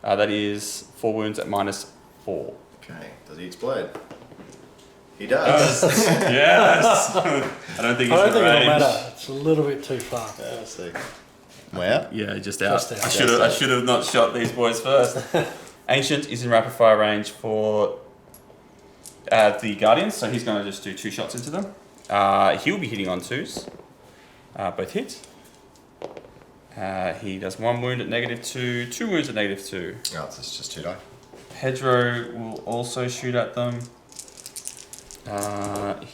That is 4 wounds at -4. Okay, does he explode? He does. Yes! I don't think it'll it's in range. matter. It's a little bit too far. Yeah, let's see. Well, Yeah, just out. Just out. I should have not shot these boys first. Ancient is in rapid fire range for the Guardians, so he's going to just do 2 shots into them. He'll be hitting on 2s. Both hit. He does 1 wound at -2, 2 wounds at -2. oh, it's just 2 die. Pedro will also shoot at them.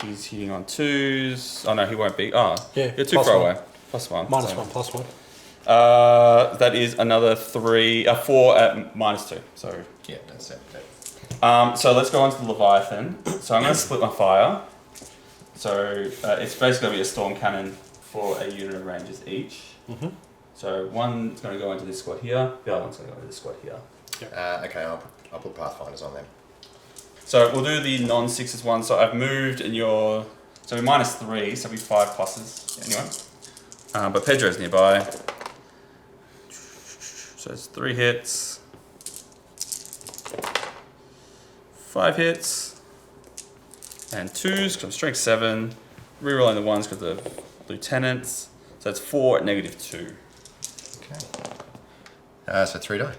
He's hitting on 2s. Oh no, he won't be. Oh, Yeah, you're too plus far one. away. +1. -1, +1. That is another 4 at -2. So Yeah, that's it. so let's go on to the Leviathan. So I'm going to split my fire. So it's basically going to be a storm cannon for a unit of rangers each. So one's going to go into this squad here, the other one's going to go into this squad here. Okay, I'll put Pathfinders on them. So we'll do the non-6s one. So I've moved and you're... So we're -3, so it'll be 5 pluses anyway. But Pedro's nearby. So it's 3 hits. 5 hits. And 2s, because I'm strength 7. Rerolling the 1s because of the lieutenants. So that's 4 at -2. Okay. So 3 die.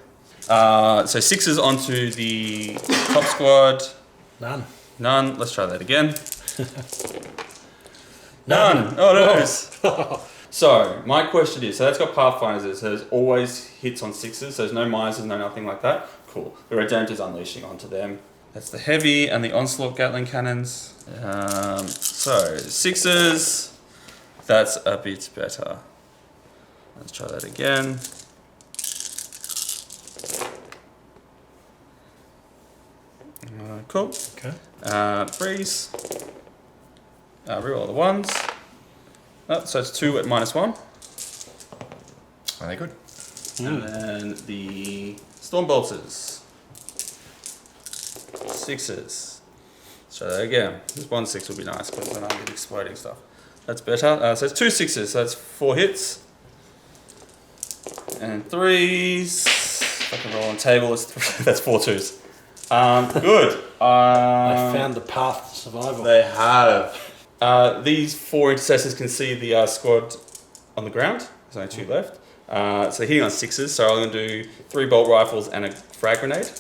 So 6s onto the top squad. None. None. Let's try that again. None. Oh no. So my question is, so that's got Pathfinders, so there's always hits on 6s, so there's no misers, no nothing like that. Cool. The Redemptor's unleashing onto them. That's the heavy and the onslaught Gatling cannons. So 6s, that's a bit better. Let's try that again. Cool. Okay. Freeze. Reroll the 1s. Oh, so it's 2 at -1. Are they good? And then the Storm Bolters. 6s. So that again. This 1 6 would be nice because then I get exploding stuff. That's better. So it's 2 6s. So that's 4 hits. And 3s. If I can roll on table, that's 4 2s. Good. They found the path to survival. They have. These 4 intercessors can see the squad on the ground. There's only 2 left. So hitting on 6s. So I'm going to do 3 bolt rifles and a frag grenade.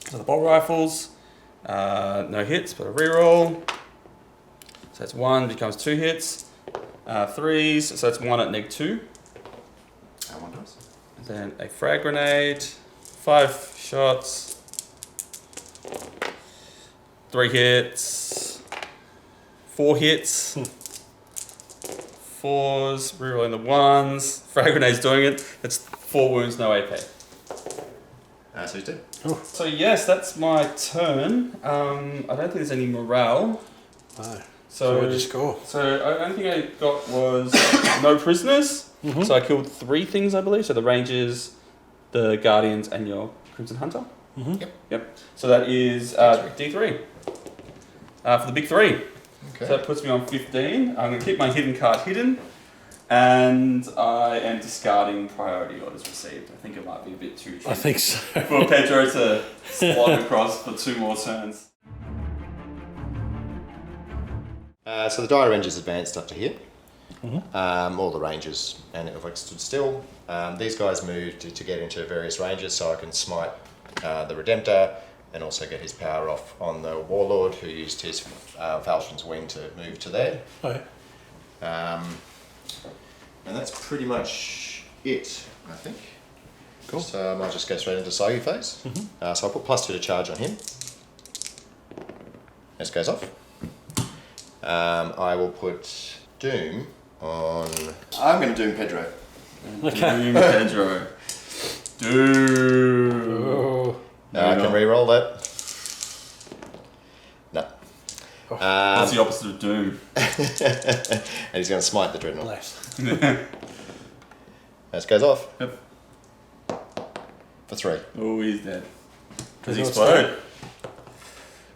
So the bolt rifles, no hits, but a reroll. So that's 1 becomes 2 hits. 3s, so that's 1 at -2. That one does. And then a frag grenade, 5 shots. 3 hits, 4 hits, 4s, rerolling the 1s, frag grenade's doing it. It's 4 wounds, no AP. So he's dead. So yes, that's my turn. I don't think there's any morale. No. So what did you score? So the only thing I got was no prisoners. So I killed 3 things, I believe. So the Rangers, the Guardians, and your Crimson Hunter. Yep. So that is D3. For the big 3. Okay. So that puts me on 15. I'm going to keep my hidden card hidden. And I am discarding priority orders received. I think it might be a bit too tricky. I think so. For Pedro to slog across for 2 more turns. So the Dire Rangers advanced up to here. All the Rangers, and if I stood still, these guys moved to get into various ranges, so I can smite the Redemptor and also get his power off on the Warlord, who used his Falchions Wing to move to there. Okay. And that's pretty much it, I think. Cool. So I might just go straight into Sayu phase. So I'll put +2 to charge on him. This goes off. I will put Doom on... I'm going to Doom Pedro. Okay. Doom Pedro. Doom. Oh. I can re-roll that. No. That's the opposite of Doom. And he's going to smite the Dreadnought. Bless. This goes off. Yep. For 3. Oh, he's dead. Does he Dreadnought's explode?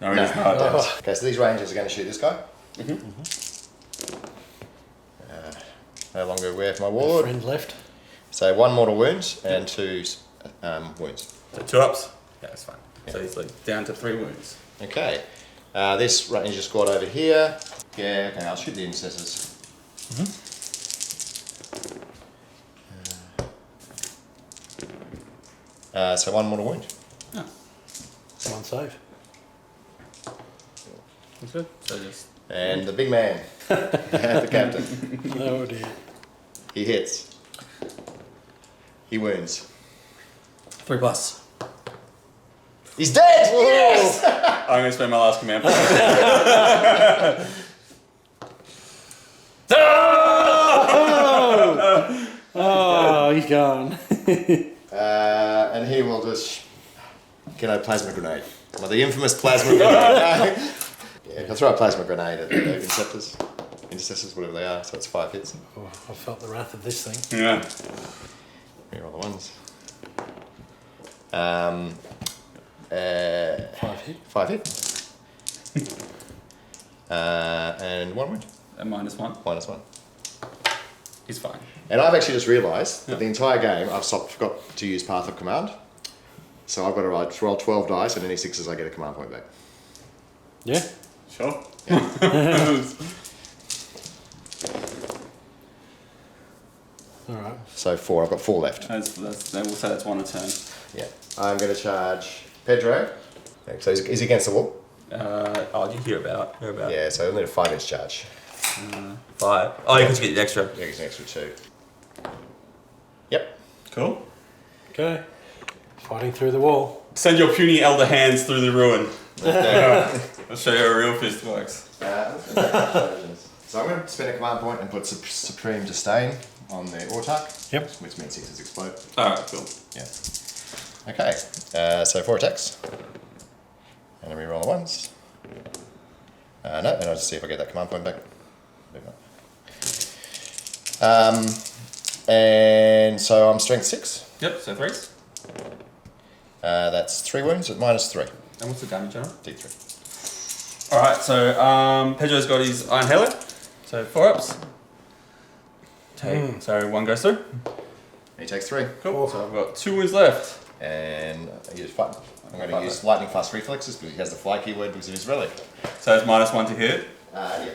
No, he does not. Oh. Okay, so these Rangers are going to shoot this guy. No longer aware of my Warlord. Friend left. So 1 mortal wound and 2 wounds. So 2 ups? Yeah, that's fine. So he's like down to 3 wounds. Okay. This Ranger squad over here. Yeah, okay, I'll shoot the intercessors. So 1 mortal wound. Oh, 1 save. that's good. So just... And the big man, the captain, Oh dear. he hits. He wounds. 3 plus. He's dead! Yes! I'm going to spend my last command point. Oh, he's gone. And he will just... Can I plasma grenade? Well, the infamous plasma grenade. Yeah, I'll throw a plasma grenade at the intercessors, whatever they are, so it's 5 hits. Oh, I felt the wrath of this thing. Yeah. Reroll the ones. 5 hit. 5 hit. And 1 wound. And -1. -1. He's fine. And I've actually just realised that the entire game I've forgot to use Path of Command. So I've got to roll 12 dice, and any 6s I get a command point back. Yeah. Sure. All right. So 4, I've got 4 left. Then we'll say that's 1 a turn. Yeah. I'm going to charge Pedro. So he's against the wall. You hear about. Yeah, so I'll need a 5-inch charge. 5. Oh, you could get the extra. Yeah, it's an extra 2. Yep. Cool. Okay. Fighting through the wall. Send your puny elder hands through the ruin. I'll show you how a real fist works. So I'm going to spend a command point and put Supreme Disdain on the Autarch. Yep. Which means 6s explode. Alright, cool. Yeah. Okay. So 4 attacks. And then we roll the ones. No, and I'll just see if I get that command point back. Maybe not. And so I'm strength 6. Yep, so 3s. That's 3 wounds at -3. And what's the damage on it? D3. Alright, so Pedro's got his Iron Halo. So 4 ups. So 1 goes through. He takes 3. Cool. So I've got 2 wounds left. And I use fight. I'm going to use lightning fast reflexes because he has the fly keyword because of his relic. So it's -1 to hit. Yeah.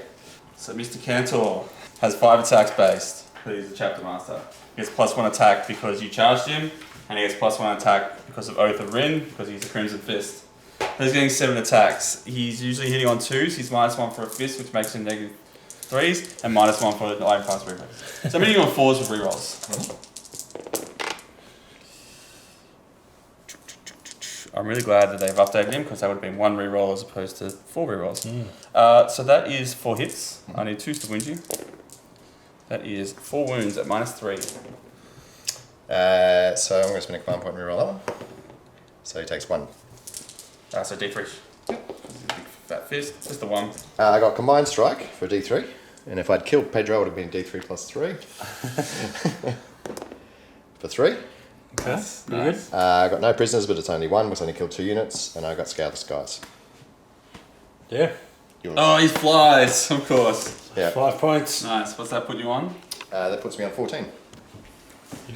So Mr. Cantor has 5 attacks based. He's the chapter master. He gets +1 attack because you charged him, and he gets +1 attack because of Oath of Rin because he's a Crimson Fist. So he's getting 7 attacks. He's usually hitting on 2s. He's -1 for a fist, which makes him -3s, and -1 for the lightning fast reflex. So I'm hitting on 4s with rerolls. I'm really glad that they've updated him because that would have been 1 reroll as opposed to 4 rerolls. So that is 4 hits. I need 2s to wound you. That is 4 wounds at -3. So I'm going to spend a command point and reroll that one. So he takes 1. So D3. Yep. Big fat fist. Just the 1. I got combined strike for D3, and if I'd killed Pedro, it would have been D3 plus 3. For 3. Okay, Nice. pretty good. I got no prisoners, but it's only 1, which only killed 2 units, and I got Scale the Skies. Yeah. Oh, he flies, of course. Yeah. 5 points. Nice. What's that put you on? That puts me on 14.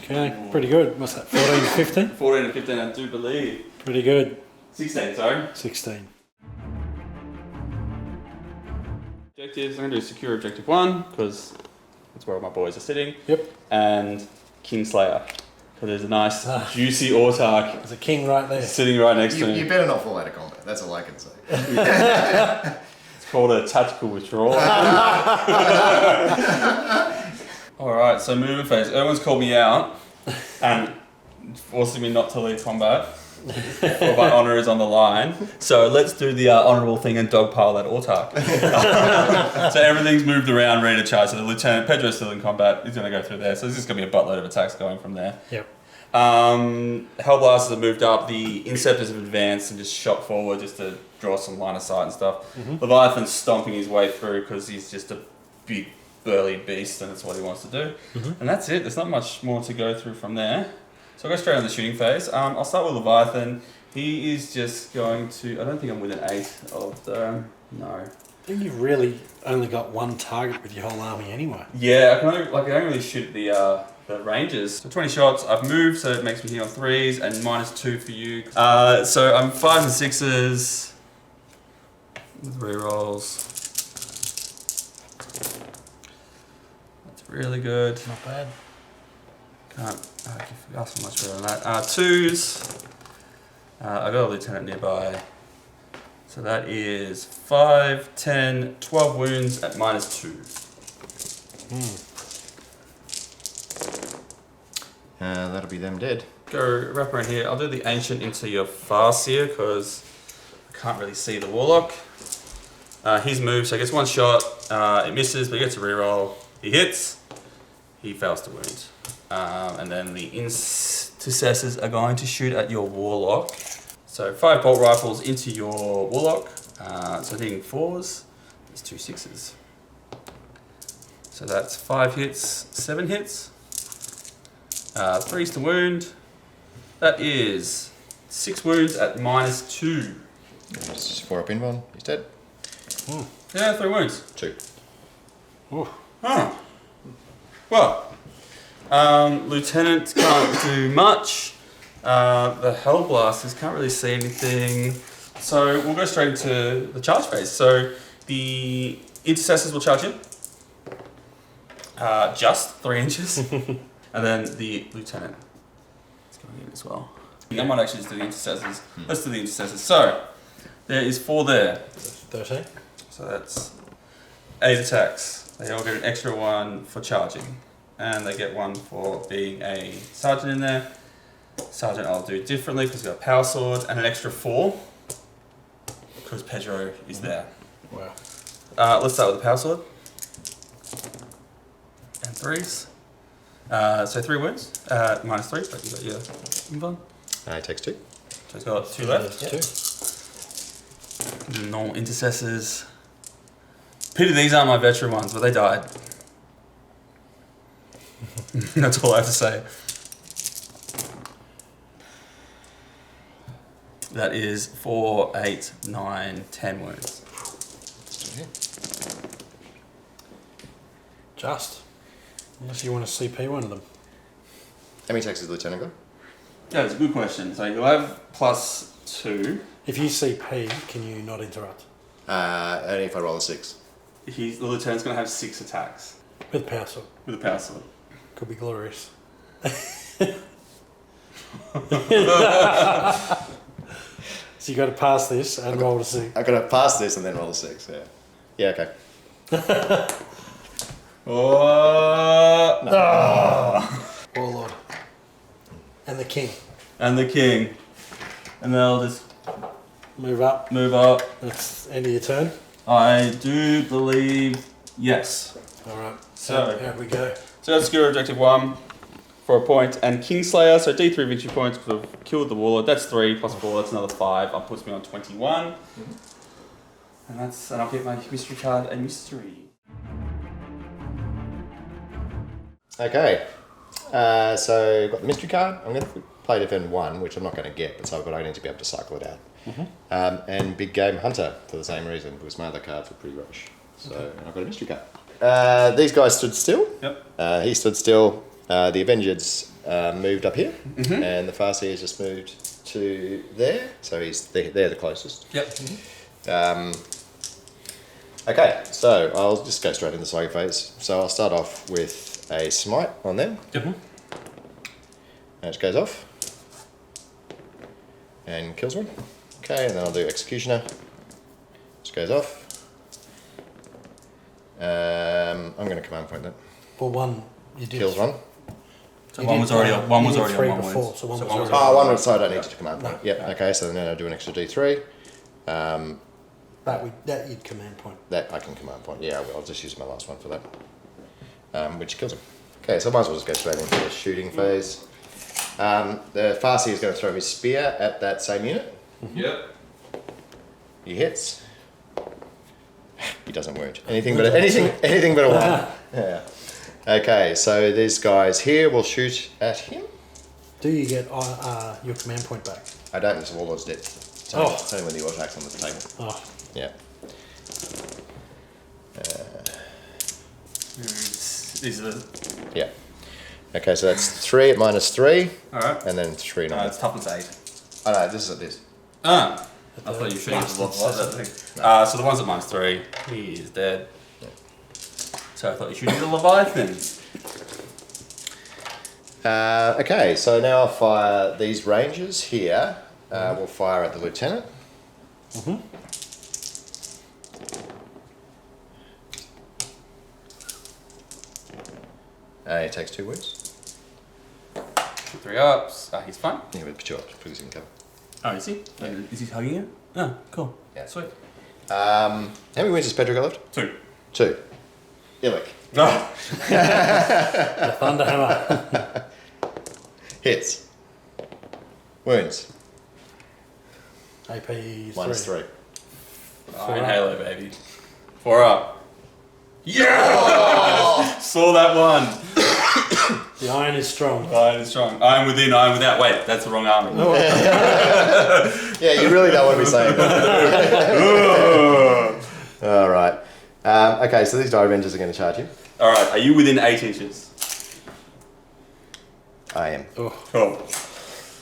Okay, pretty good. What's that, 14 to 15? 14 and 15, I do believe. Pretty good. 16, sorry. 16. Objectives, I'm going to do secure objective 1, because that's where all my boys are sitting. Yep. And Kingslayer, because there's a nice, juicy autark There's a king right there. sitting right next to You me. better not fall out of combat. That's all I can say. It's called a tactical withdrawal. Alright, so movement phase. Erwin's called me out and forcing me not to leave combat. Or my honour is on the line. So let's do the honourable thing and dogpile that autark. So everything's moved around, ready to charge. So the Lieutenant, Pedro's still in combat. He's going to go through there. So there's just going to be a buttload of attacks going from there. Yep. Hellblasters have moved up. The Inceptors have advanced and just shot forward just to draw some line of sight and stuff. Leviathan's stomping his way through because he's just a big burly beast and that's what he wants to do. And that's it. There's not much more to go through from there. So I'll go straight on the shooting phase. I'll start with Leviathan. He is just going to... I don't think I'm within 8 of the... No. I think you've really only got one target with your whole army anyway. Yeah, I don't really shoot the ranges. So 20 shots. I've moved, so it makes me hit on 3s and -2 for you. So I'm 5s and 6s with rerolls. That's really good. Not bad. Can't ask for much better than that. 2s. I got a lieutenant nearby. So that is 5, 10, 12 wounds at -2. That'll be them dead. Go wrap around here. I'll do the ancient into your Farseer because I can't really see the warlock. He's moved, so he gets 1 shot. It misses, but he gets a reroll. He hits. He fails to wound. And then the intercessors are going to shoot at your warlock. So 5 bolt rifles into your warlock. So hitting 4s. There's 2 6s. So that's 5 hits, 7 hits. 3s to wound. That is 6 wounds at -2. Just 4 up in 1. He's dead. Yeah, 3 wounds. 2. Ooh. Oh. Well, Lieutenant can't do much. The Hellblasters can't really see anything. So we'll go straight into the charge phase. So the Intercessors will charge in. Just 3 inches. And then the Lieutenant is going in as well. I might actually just do the Intercessors. Let's do the Intercessors. So there is 4 there. 13. So that's 8 attacks. They all get an extra 1 for charging. And they get 1 for being a sergeant in there. Sergeant I'll do differently because we've got a power sword and an extra 4 because Pedro is there. Wow. Let's start with the power sword. And 3s. So 3 wounds. -3, but you got your invuln. He takes 2. So he's got 2 left. Two. Normal intercessors. Pity these aren't my veteran ones, but they died. That's all I have to say. That is 4, 8, 9, 10 wounds. Just. Unless you want to CP one of them. How many attacks does the Lieutenant got? Yeah, it's a good question. So you'll have +2. If you CP, can you not interrupt? Only if I roll a 6. The Lieutenant's going to have 6 attacks With power sword. with a power sword. Could be glorious. So you got to pass this and roll to 6. I've got to pass this and then roll a 6, yeah. Yeah, okay. Warlord. And the king. And the king. And they'll just Move up. move up. That's end of your turn. I do believe yes. Alright. So- How we go? So that's secure objective 1. for a point. And Kingslayer, so D3 victory points because I've killed the Warlord. That's 3 plus 4, that's another 5. That puts me on 21. And I'll get my mystery card a mystery. Okay, so got the mystery card. I'm going to play defend 1, which I'm not going to get, but so I need to be able to cycle it out. And Big Game Hunter for the same reason, because my other cards were pretty rubbish. So I've got a mystery card. These guys stood still. Yep. He stood still. The Avengers moved up here, and the Farseer has just moved to there. So they're the closest. Yep. Okay, so I'll just go straight into the psychic phase. So I'll start off with a smite on them. Yep. And it goes off. And kills one. Okay, and then I'll do Executioner. Just goes off. I'm going to command point that. Well, one you did. Kills one. So one was already on one three wound. before, so one was already Oh, one so I don't need to command point. No. Yep, okay, so then I do an extra D3. that you'd command point. That I can command point. Yeah, I'll just use my last one for that. Which kills him. Okay, so I might as well just go straight into the shooting phase. The Farseer is going to throw his spear at that same unit. Yep. He hits. He doesn't wound. Anything but a 1. Yeah. Okay, so these guys here will shoot at him. Do you get your command point back? I don't. This Warlord's dead. It's only when the attack's on the table. Oh. Yeah. These are the... Yeah. Okay, so that's 3 at -3. Alright. And then 3 No, it's toughness 8. Oh no, this is at this. Ah! I thought you were shooting at the thing. So the one's at -3. He is dead. Yeah. So I thought you were shooting the Leviathan. Okay, so now I'll fire these rangers here. We'll fire at the lieutenant. He takes 2 wounds. 3 ups. He's fine. Yeah, with 2 ups, because he's in cover. Oh, is he? Yeah. Is he hugging you? Oh, cool. Yeah. Sweet. How many wounds does Pedro got left? 2. 2. Illic. Oh. The Thunderhammer. Hits. Wounds. AP 3. -3. Oh, Halo, baby. 4 up. Yeah! Saw that one. The iron is strong. Iron is strong. Iron within, iron without. Wait, that's the wrong army. Yeah, you really don't want to be saying that. All right. Okay, so these Dire Avengers are going to charge you. Alright, are you within 8 inches? I am. Oh. Cool.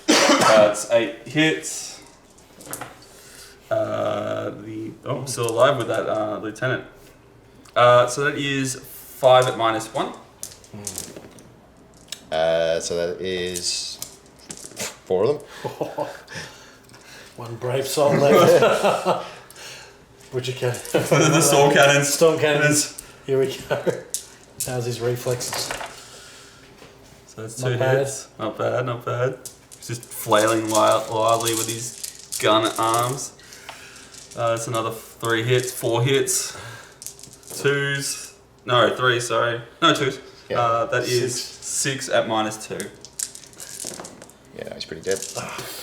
That's 8 hits. I'm still alive with that lieutenant. So that is 5 at -1. So that is 4 of them. One brave soul left. Butcher cannon. The storm cannons. Storm cannons. Here we go. How's his reflexes? So that's Not 2 bad. hits. Not bad, not bad. He's just flailing wildly with his gun arms. That's another 3 hits, 4 hits. 2s. No, 3, sorry. No, 2s. Yeah. That is 6 at -2. Yeah, no, he's pretty dead.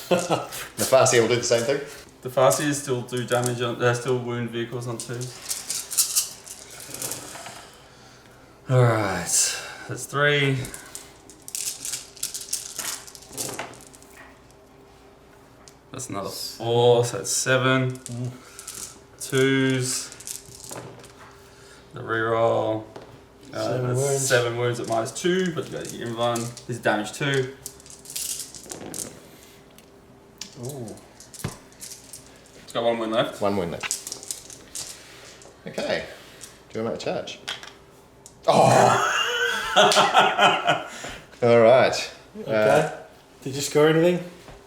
The Farseer will do the same thing. The Farseers still do damage on, they still wound vehicles on 2s. Alright, that's 3. That's another 4, so that's 7. 2s. The reroll. 7 that's wounds. 7 wounds at -2, but you got to get one. This is damage 2. Ooh. It's got 1 wound left. 1 wound left. Okay. Do you want to make a charge? Oh! All right. Okay. Did you score anything?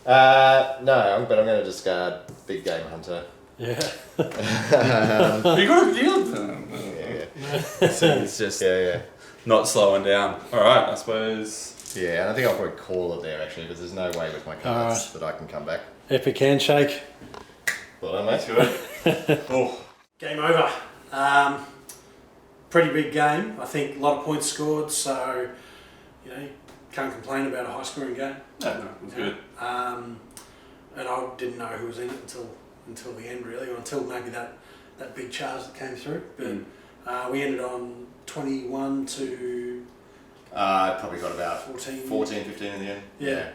No, but I'm going to discard Big Game Hunter. Yeah. You got a deal with them. Yeah, So it's just yeah. not slowing down. Alright, I suppose. Yeah, and I think I'll probably call it there actually, because there's no way with my cards that I can come back. Epic handshake. Well done, mate. Good. Oh. Game over. Pretty big game. I think a lot of points scored. So, you know, can't complain about a high scoring game. No, it was good. And I didn't know who was in it until the end, really, or until maybe that big charge that came through. But we ended on 21 to probably got about 14, 15 in the end.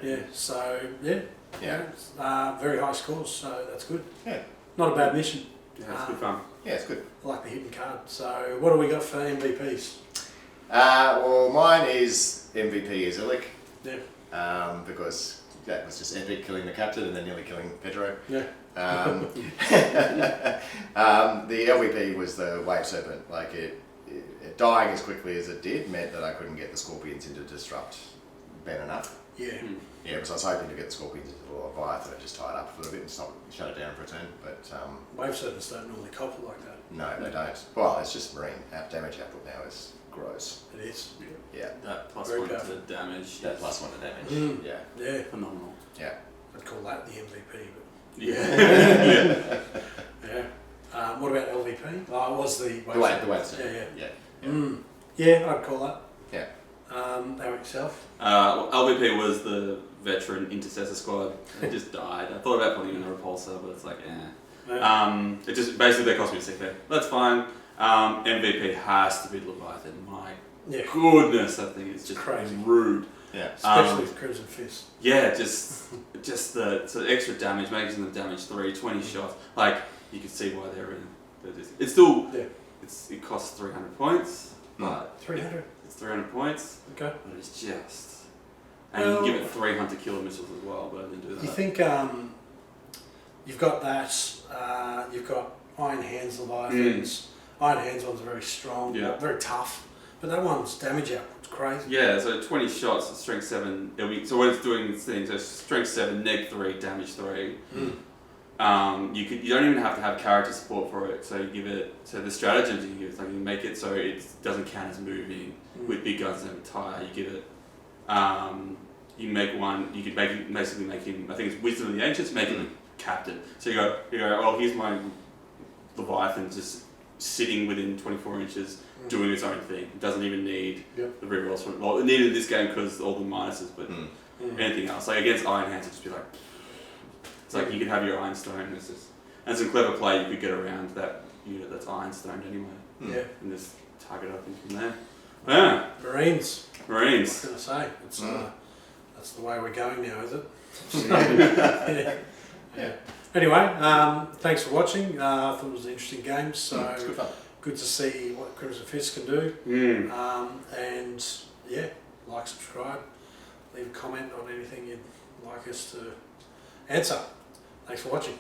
Yeah. So very high scores. So that's good. Yeah. Not a bad mission. Yeah, it's good fun. Yeah, it's good. I like the hidden card. So what do we got for MVPs? Well, mine is MVP is Illic. Yeah. Because that was just epic, killing the captain and then nearly killing Pedro. Yeah. The LVP was the Wave Serpent. Like it dying as quickly as it did meant that I couldn't get the Scorpions into Disrupt Ben enough. Yeah. Yeah, because I was hoping to get the Scorpions into the Leviathan and just tie it up a little bit and shut it down for a turn. But Wave serpents don't normally couple like that. no, they don't. Well, it's just Marine. Damage output now is gross. It is. Yeah. That plus Very 1 powerful. to damage. That is plus 1 to damage. Yeah. Yeah. Phenomenal. Yeah. I'd call that the MVP. But Yeah. yeah. What about LVP? Oh, it was the Wave Serpent. Yeah. Yeah. Yeah, I'd call that. Yeah. How about yourself? LVP was the veteran intercessor squad. It just died. I thought about putting in a repulsor, but it's like, Yeah. it just basically they cost me a sick there. That's fine. MVP has to be Leviathan. My goodness, that thing is just crazy, rude. Yeah. Especially with Crimson Fist. Yeah, just the extra damage, making them damage 20 shots. Like you can see why they're in. It's still it costs 300 points, but 300. It's 300 points. Okay. But it's just, and you can give it 3 hunter killer missiles as well, but I didn't do that. You think you've got that? You've got Iron Hands Leviathans. Iron Hands ones are very strong, very tough, but that one's damage output's crazy. Yeah, so 20 shots at strength 7. So what it's doing is things. So strength 7, neg 3, damage 3. You don't even have to have character support for it. So you give it. So the stratagems you can give it, like you make it so it doesn't count as moving with big guns and tire. You give it. You make one. You could basically make him. I think it's Wisdom of the Ancients. Make him a captain. So you go. Well, here's my Leviathan just sitting within 24 inches, doing its own thing. It doesn't even need the rerolls for it. Well, it needed this game because all the minuses, but anything else. Like against Iron Hands, it'd just be like. It's like you could have your Ironstone. And some clever play, you could get around that unit that's Ironstone anyway. Yeah. And just target up from there. Yeah. Marines. What Marines. I was going to say. It's, that's the way we're going now, is it? Yeah. Anyway, thanks for watching. I thought it was an interesting game. So it's good fun. Good to see what Crimson Fist can do. And yeah, like, subscribe, leave a comment on anything you'd like us to answer. Thanks for watching.